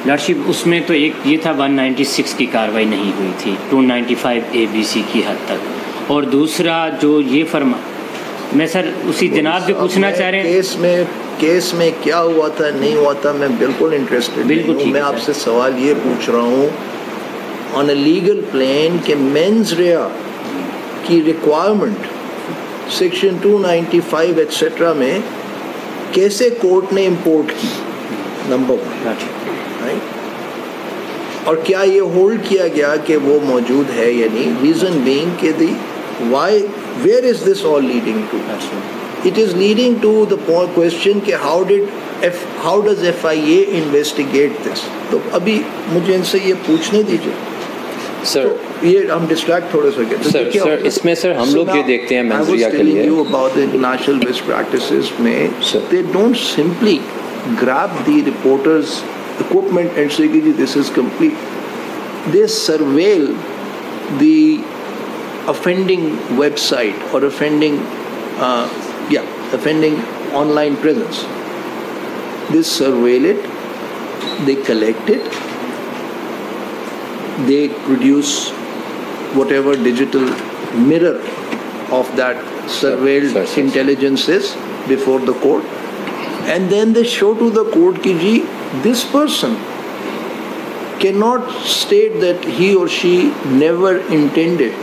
لارڈشپ اس میں تو ایک یہ تھا 196 کی کاروائی نہیں ہوئی تھی 295 ABC کی حد تک, اور دوسرا جو یہ فرما میں سر اسی جناب جو پوچھنا چاہ رہے ہیں کیس میں کیا ہوا تھا نہیں ہوا تھا میں بالکل انٹرسٹڈ نہیں ہوں. میں آپ سے سوال یہ پوچھ رہا ہوں آن اے لیگل پلین کہ مینز ریا کی ریکوائرمنٹ سیکشن 295 ایٹسٹرا میں کیسے کورٹ نے امپورٹ کی, نمبر 1, اور کیا یہ ہولڈ کیا گیا کہ وہ موجود ہے یا نہیں. ریزن بینگ کہ the why where is this all leading to, it is leading to the question کہ how does FIA investigate this. تو ابھی مجھے ان سے یہ پوچھنے دیجیے سر, یہ ہم ڈسٹریکٹ تھوڑے سے سر اس میں سر ہم لوگ یہ دیکھتے ہیں مینز ریا کے لیے about the international best practices میں they don't simply grab the reporters equipment and say this is complete. They surveil the offending website or offending online presence. They surveil it, they collect it, they produce whatever digital mirror of that surveilled intelligence is before the court, and then they show to the court ki ji this person cannot state that he or she never intended,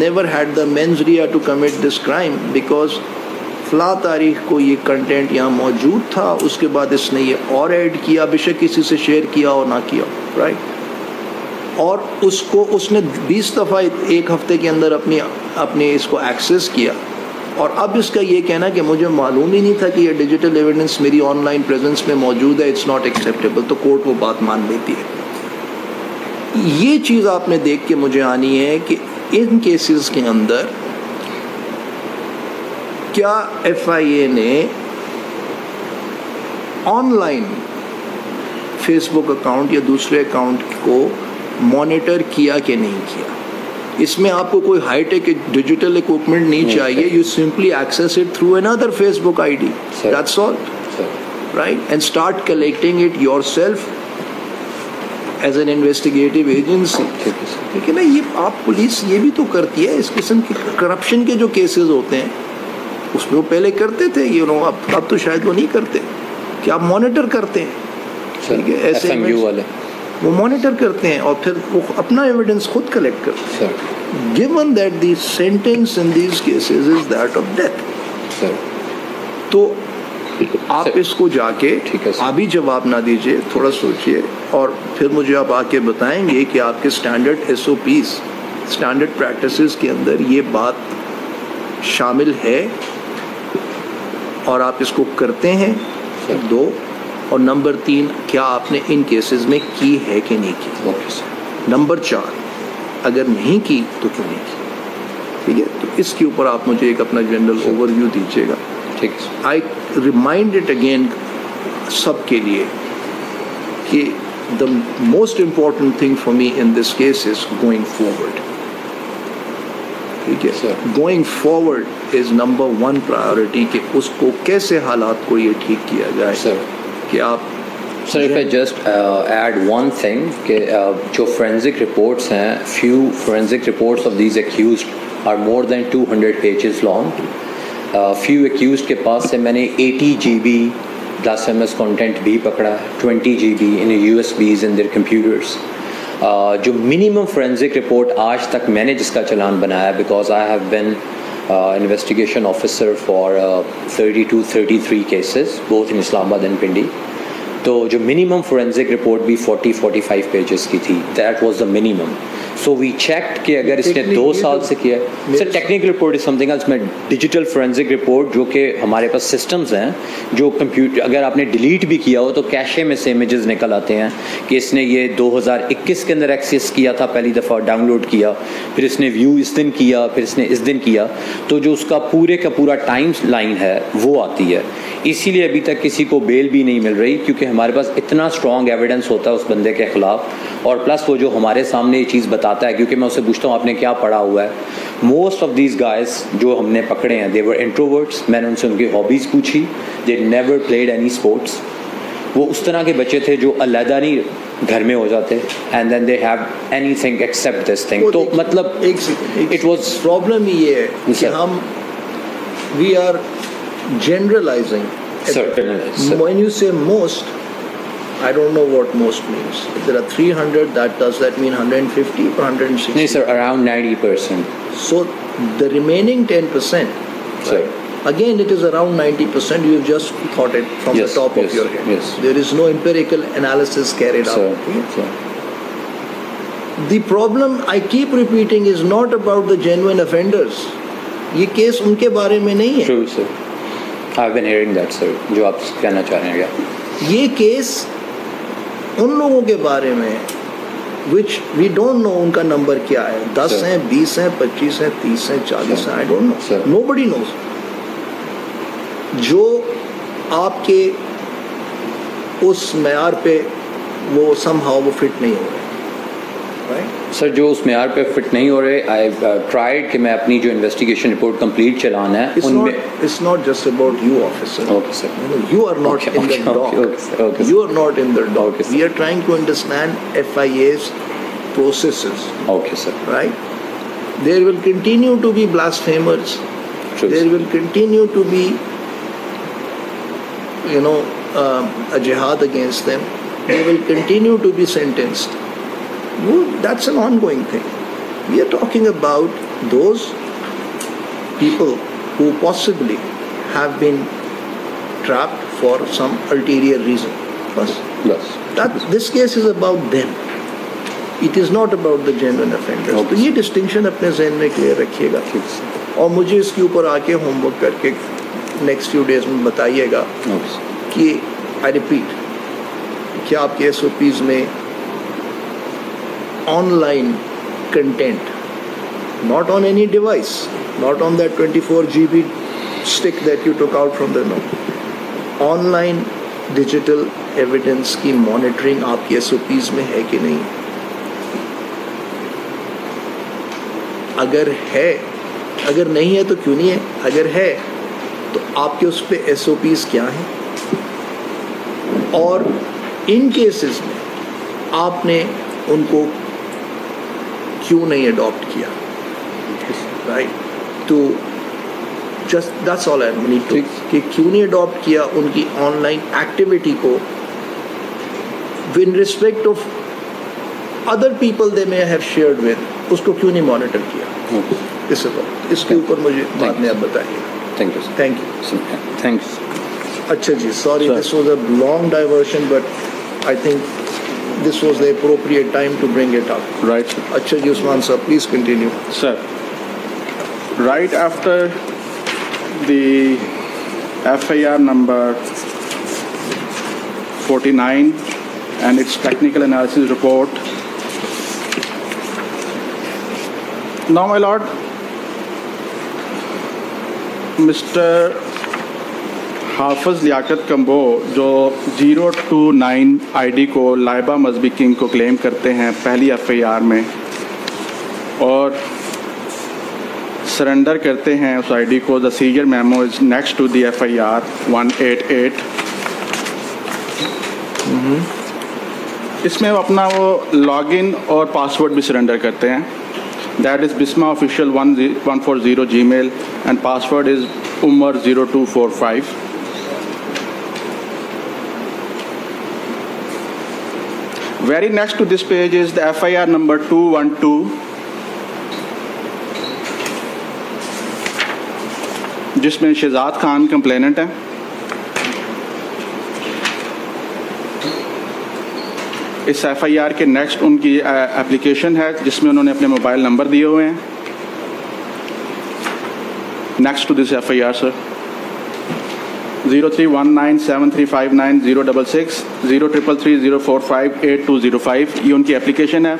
never had the mens rea to commit this crime because فلاں تاریخ کو یہ content یہاں موجود تھا, اس کے بعد اس نے یہ اور ایڈ کیا, بے شک کسی سے شیئر کیا اور نہ کیا, رائٹ, اور اس نے 20 دفعہ ایک ہفتے کے اندر اپنے اس کو ایکسیس کیا, اور اب اس کا یہ کہنا کہ مجھے معلوم ہی نہیں تھا کہ یہ ڈیجیٹل ایویڈنس میری آن لائن پریزنس میں موجود ہے, اٹس ناٹ ایکسیپٹیبل, تو کورٹ وہ بات مان لیتی ہے. یہ چیز آپ نے دیکھ کے مجھے آنی ہے کہ ان کیسز کے اندر کیا FIA نے online Facebook account یا دوسرے اکاؤنٹ کو مانیٹر کیا کہ نہیں کیا. اس میں آپ کو کوئی ہائی ٹیک ڈیجیٹل اکوپمنٹ نہیں چاہیے, you simply access it through another Facebook ID, that's all, right, and start collecting it yourself as an investigative agency. ٹھیک ہے نا, یہ آپ پولیس یہ بھی تو کرتی ہے. اس قسم کی کرپشن کے جو کیسز ہوتے ہیں اس میں وہ پہلے کرتے تھے, اب تو شاید وہ نہیں کرتے, کہ آپ مانیٹر کرتے ہیں, ٹھیک ہے, ایسے وہ مانیٹر کرتے ہیں اور پھر وہ اپنا ایویڈنس خود کلیکٹ کرتے ہیں. given that the sentence in these cases is that of death, تو آپ اس کو جا کے ابھی جواب نہ دیجیے, تھوڑا سوچئے, اور پھر مجھے آپ آ کے بتائیں گے کہ آپ کے اسٹینڈرڈ SOPs, اسٹینڈرڈ پریکٹسز کے اندر یہ بات شامل ہے اور آپ اس کو کرتے ہیں. 2 اور نمبر 3, کیا آپ نے ان کیسز میں کی ہے کہ نہیں کی. نمبر 4, اگر نہیں کی تو کیوں نہیں کی. ٹھیک ہے, تو اس کے اوپر آپ مجھے ایک اپنا جنرل اوور ویو دیجیے گا. آئی ریمائنڈ اٹ اگین سب کے لیے کہ the most important thing for me in this case is going forward. ٹھیک ہے, going forward is number 1 priority, کہ اس کو کیسے حالات کو یہ ٹھیک کیا جائے. کہ آپ سر if I just add one thing, کہ جو forensic reports ہیں, few forensic reports of these accused are more than 200 pages long. few accused کے پاس سے میں نے 80 GB blasphemous content بھی پکڑا, 20 GB in USBs in their computers. جو منیمم فورینزک رپورٹ آج تک میں نے جس کا چلان بنایا, because I have been investigation officer for 32-33 cases both in Islamabad and Pindi, تو جو منیمم فورینزک رپورٹ بھی 40-45 پیجز کی تھی, that was the minimum. So we checked کہ اگر اس نے 2 سال سے کیا ہے. Sir technical report is something else. میں ڈیجیٹل فورینزک رپورٹ جو کہ ہمارے پاس سسٹمز ہیں جو کمپیوٹر اگر آپ نے ڈیلیٹ بھی کیا ہو تو کیشے میں سے امیجز نکل آتے ہیں کہ اس نے یہ 2021 کے اندر ایکسیس کیا تھا پہلی دفعہ, ڈاؤن لوڈ کیا, پھر اس نے ویو اس دن کیا, پھر اس نے اس دن کیا, تو جو اس کا پورے کا پورا ٹائم لائن ہے وہ آتی ہے. اسی لیے ابھی تک کسی کو بیل بھی نہیں مل رہی کیونکہ ہمارے پاس اتنا اسٹرانگ ایویڈنس ہوتا ہے اس بندے کے خلاف, اور پلس وہ جو ہمارے سامنے یہ چیز بتاتا ہے, کیونکہ میں اسے پوچھتا ہوں آپ نے کیا پڑھا ہوا ہے. موسٹ آف دیز گائز جو ہم نے پکڑے ہیں دے ور انٹروورٹس. میں نے ان سے ان کی ہابیز پوچھی, they never played any sports. وہ اس طرح کے بچے تھے جو علیحدہ نہیں گھر میں ہو جاتے and then they have anything except this thing. تو مطلب اٹ واز پرابلم یہ ہے کہ ہم we are generalizing. When you say most, I don't know what most means. If there are 300, does that mean 150 or 160? No, sir, around 90%. So the remaining 10%, sir, again it is around 90%. You've just thought it from the top of your head. Yes. There is no empirical analysis carried out. Sir. The problem I keep repeating is not about the genuine offenders. یہ case ان کے بارے میں نہیں ہے. True, sir. I've been hearing that, sir. جو آپ کہنا چاہ رہے ہیں. یہ کیس ان لوگوں کے بارے میں which we don't know ان کا نمبر کیا ہے. 10 ہیں, 20 ہیں, 25 ہیں, 30 ہیں, 40 ہیں. I don't know. Sir. Nobody knows. جو آپ کے اس معیار پہ وہ somehow وہ فٹ نہیں ہو رہے. سر جو اس معیار پہ فٹ نہیں ہو رہے, آئی ٹرائیڈ کہ میں اپنی جو انویسٹیگیشن رپورٹ کمپلیٹ چلانا ہے. It's not just about you, officer. Okay, sir. You are not in the dock. Okay, you are not in the dock. Okay, we are trying to understand FIA's processes. Okay, sir. Right? There will continue to be blasphemers. True, there sir. will continue to be, a jihad against them. They will continue to be sentenced. That's an ongoing thing. We are talking about those people who possibly have been trapped for some ulterior reason. This case is about them. It is not about the genuine offenders. تو یہ distinction اپنے ذہن میں clear رکھیے گا, اور مجھے اس کے اوپر آ کے ہوم ورک کر کے نیکسٹ فیو ڈیز میں بتائیے گا کہ آئی ریپیٹ کہ آپ کے ایس او پیز میں online content, not on any device, not on that 24 GB stick that you took out from the note. Online digital evidence کی monitoring آپ کے SOPs میں ہے کہ نہیں؟ اگر ہے, اگر نہیں ہے تو کیوں نہیں ہے؟ اگر ہے تو آپ کے اس پہ SOPs کیا ہیں؟ اور ان کیسز میں آپ نے ان کو کیوں نہیں اڈاپٹ کیا؟ رائٹ, تو just that's all I need to, کہ کیوں نہیں اڈاپٹ کیا ان کی آن لائن ایکٹیویٹی کو one respect of other people they may have shared with, اس کو کیوں نہیں مانیٹر کیا؟ اس کے اوپر مجھے بعد میں آپ بتائیے. Thank you. اچھا جی, sorry this was a long diversion but I think this was the appropriate time to bring it up. Right. Acha ji, Usman sir, please continue. Sir, right after the FIR number 49 and its technical analysis report, now my lord, Mr. حافظ لیاقت کمبو جو 029 آئی D کو لائبہ مذہبی king کو کلیم کرتے ہیں پہلی FIR میں, اور سرنڈر کرتے ہیں اس آئی ڈی کو. The seizure memo is next to the FIR 188. اس میں وہ اپنا وہ لاگ ان اور پاسورڈ بھی سرنڈر کرتے ہیں. That is Bisma official 140 Gmail and password is Umar 0245. Very next to this page is the FIR number 212, جس میں شہزاد خان کمپلیننٹ ہیں. اس ایف آئی آر کے نیکسٹ ان کی اپلیکیشن ہے جس میں انہوں نے اپنے موبائل نمبر دیے ہوئے ہیں. Next to this F I R sir 0319735906 0333045820 یہ ان کی اپلیکیشن ہے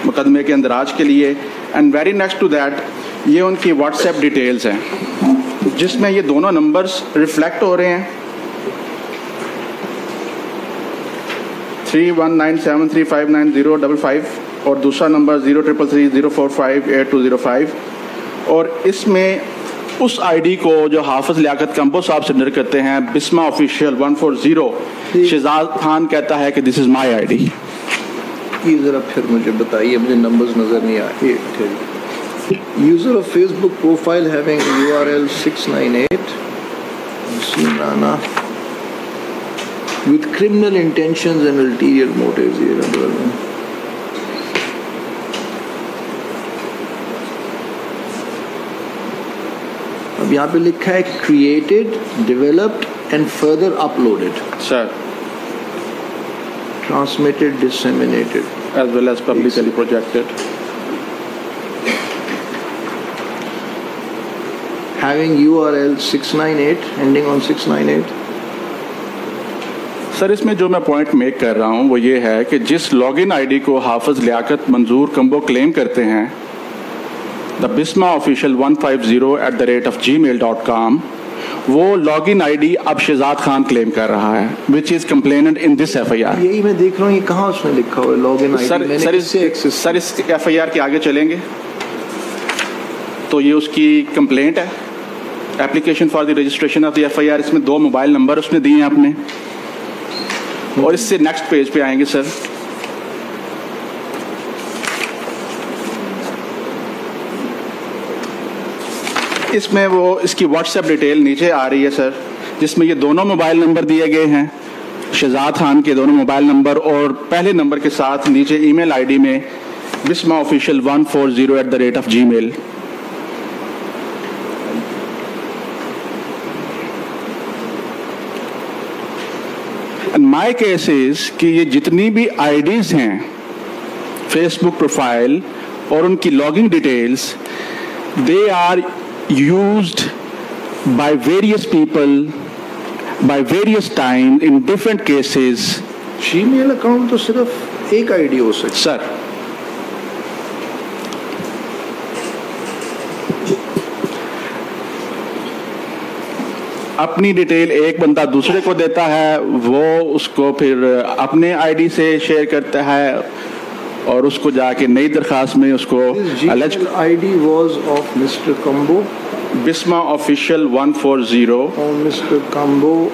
مقدمے کے اندراج کے لیے. And very next to that یہ ان کی واٹس ایپ ڈیٹیلز ہیں جس میں یہ دونوں نمبرز ریفلیکٹ ہو رہے ہیں 3197359055 اور دوسرا نمبر 0333045820 اور اس میں اس آئی ڈی کو جو حافظ لیاقت کمبو صاحب سرنڈر کرتے ہیں بسما آفیشیل 140 شہزاد خان کہتا ہے کہ دس از مائی آئی ڈی. یہ ذرا پھر مجھے بتائیے, مجھے نمبرز نظر نہیں آئے. User of Facebook profile having URL 698 Simrana with criminal intentions and ulterior motives. اب یہاں پہ لکھا ہے created, developed and further uploaded. Sir. Transmitted, disseminated. As well as publicly projected. Having URL 698, ending on 698. سر اس میں جو میں point make کر رہا ہوں وہ یہ ہے کہ جس لاگ ان آئی ڈی کو حافظ لیاقت منظور کمبو کلیم کرتے ہیں دا بسما آفیشیل 150@gmail.com وہ لاگ ان آئی ڈی اب شہزاد خان کلیم کر رہا ہے which is complainant in this F I R. یہی میں دیکھ رہا ہوں, یہ کہاں اس میں لکھا ہوا ہے log in I D? Sir اس ایف آئی آر کے آگے چلیں گے تو یہ اس کی کمپلینٹ ہے application for the registration of the F I R. اس میں 2 موبائل نمبر اس نے دیے ہیں اپنے اور اس سے نیکسٹ پیج پہ آئیں گے سر. اس میں وہ اس کی واٹس ایپ ڈیٹیل نیچے آ رہی ہے سر جس میں یہ دونوں موبائل نمبر دیے گئے ہیں شہزاد خان کے دونوں موبائل نمبر اور پہلے نمبر کے ساتھ نیچے ای میل آئی ڈی میں بسما official 140@gmail. My case is کہ یہ جتنی بھی آئی ڈیز ہیں فیس بک پروفائل اور ان کی logging details they are used by various people by various time in different cases. Gmail account تو صرف ایک آئی ڈی ہو سکتا سر. اپنی ڈیٹیل ایک بندہ دوسرے کو دیتا ہے, وہ اس کو پھر اپنے آئی ڈی سے شیئر کرتا ہے اور اس کو جا کے نئی درخواست میں اس کو alleged I D was of mister Kamboh بسما official 140 mister Kamboh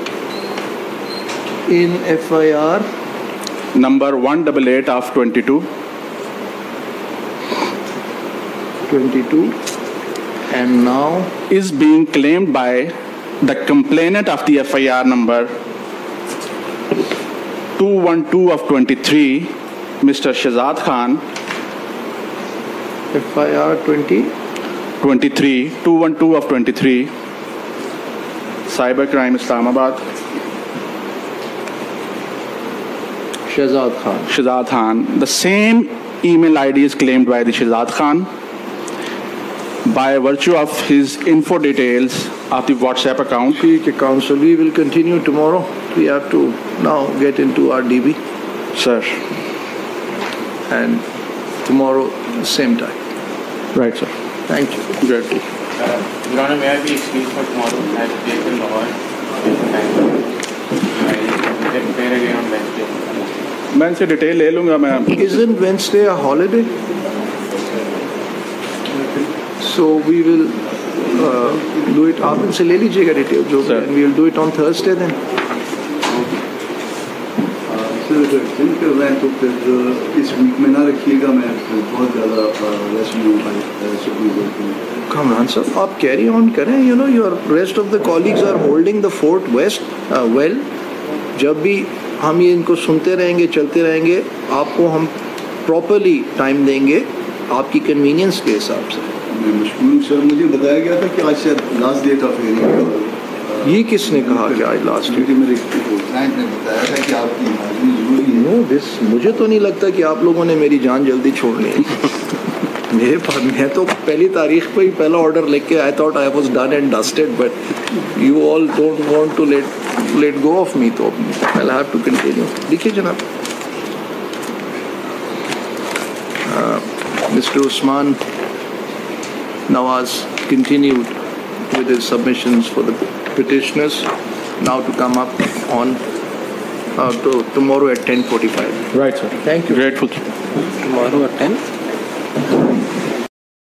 in FIR number 188/22 and now is being claimed by the complainant of the FIR number 212/23 Mr. Shahzad Khan. FIR 23 212/23 Cybercrime Islamabad. Shahzad Khan. The same email ID is claimed by the Shahzad Khan by virtue of his info details of the WhatsApp account. Council, we will continue tomorrow. We have to now get into our DB. Sir. And tomorrow, same time. Right, sir. Thank you. Good. Your Honor, may I be excused for tomorrow? I have to take the law. I'll get fair again on Wednesday. میں ان سے detail لے لوں گا. میں Isn't Wednesday a holiday? So we will do it. آپ ان سے لے لیجیے گا detail جو بھی. We will do it on Thursday then. تو پھر اس ویک میں نہ رکھیے گا. میں بہت زیادہ ریسٹ میں ہوں. کامران صاحب آپ کیری آن کریں. You know your rest of the colleagues are holding the fort west well. جب بھی ہم یہ ان کو سنتے رہیں گے, چلتے رہیں گے, آپ کو ہم پراپرلی ٹائم دیں گے آپ کی کنوینئنس کے حساب سے. میں مشکور سر. مجھے بتایا گیا تھا کہ آج شاید لاسٹ ڈیٹ آف ہیئرنگ. یہ کس نے کہا کہ آج لاسٹ ڈیٹ؟ میرے کلائنٹ نے بتایا تھا کہ آپ کی حاضری ضروری ہے. نو مجھے تو نہیں لگتا کہ آپ لوگوں نے میری جان جلدی چھوڑنی ہے. میرے پاس میں تو پہلی تاریخ پہ ہی پہلا آرڈر لے کے I thought I was done and dusted, but you all don't want to let go of me, تو آئی ہیو ٹو کنٹینیو. دیکھیے جناب, mister Usman Nawaz continued with his submissions for the petitioners, now to come up on tomorrow at 10:45. Right, sir. Thank you. Grateful. Tomorrow at 10?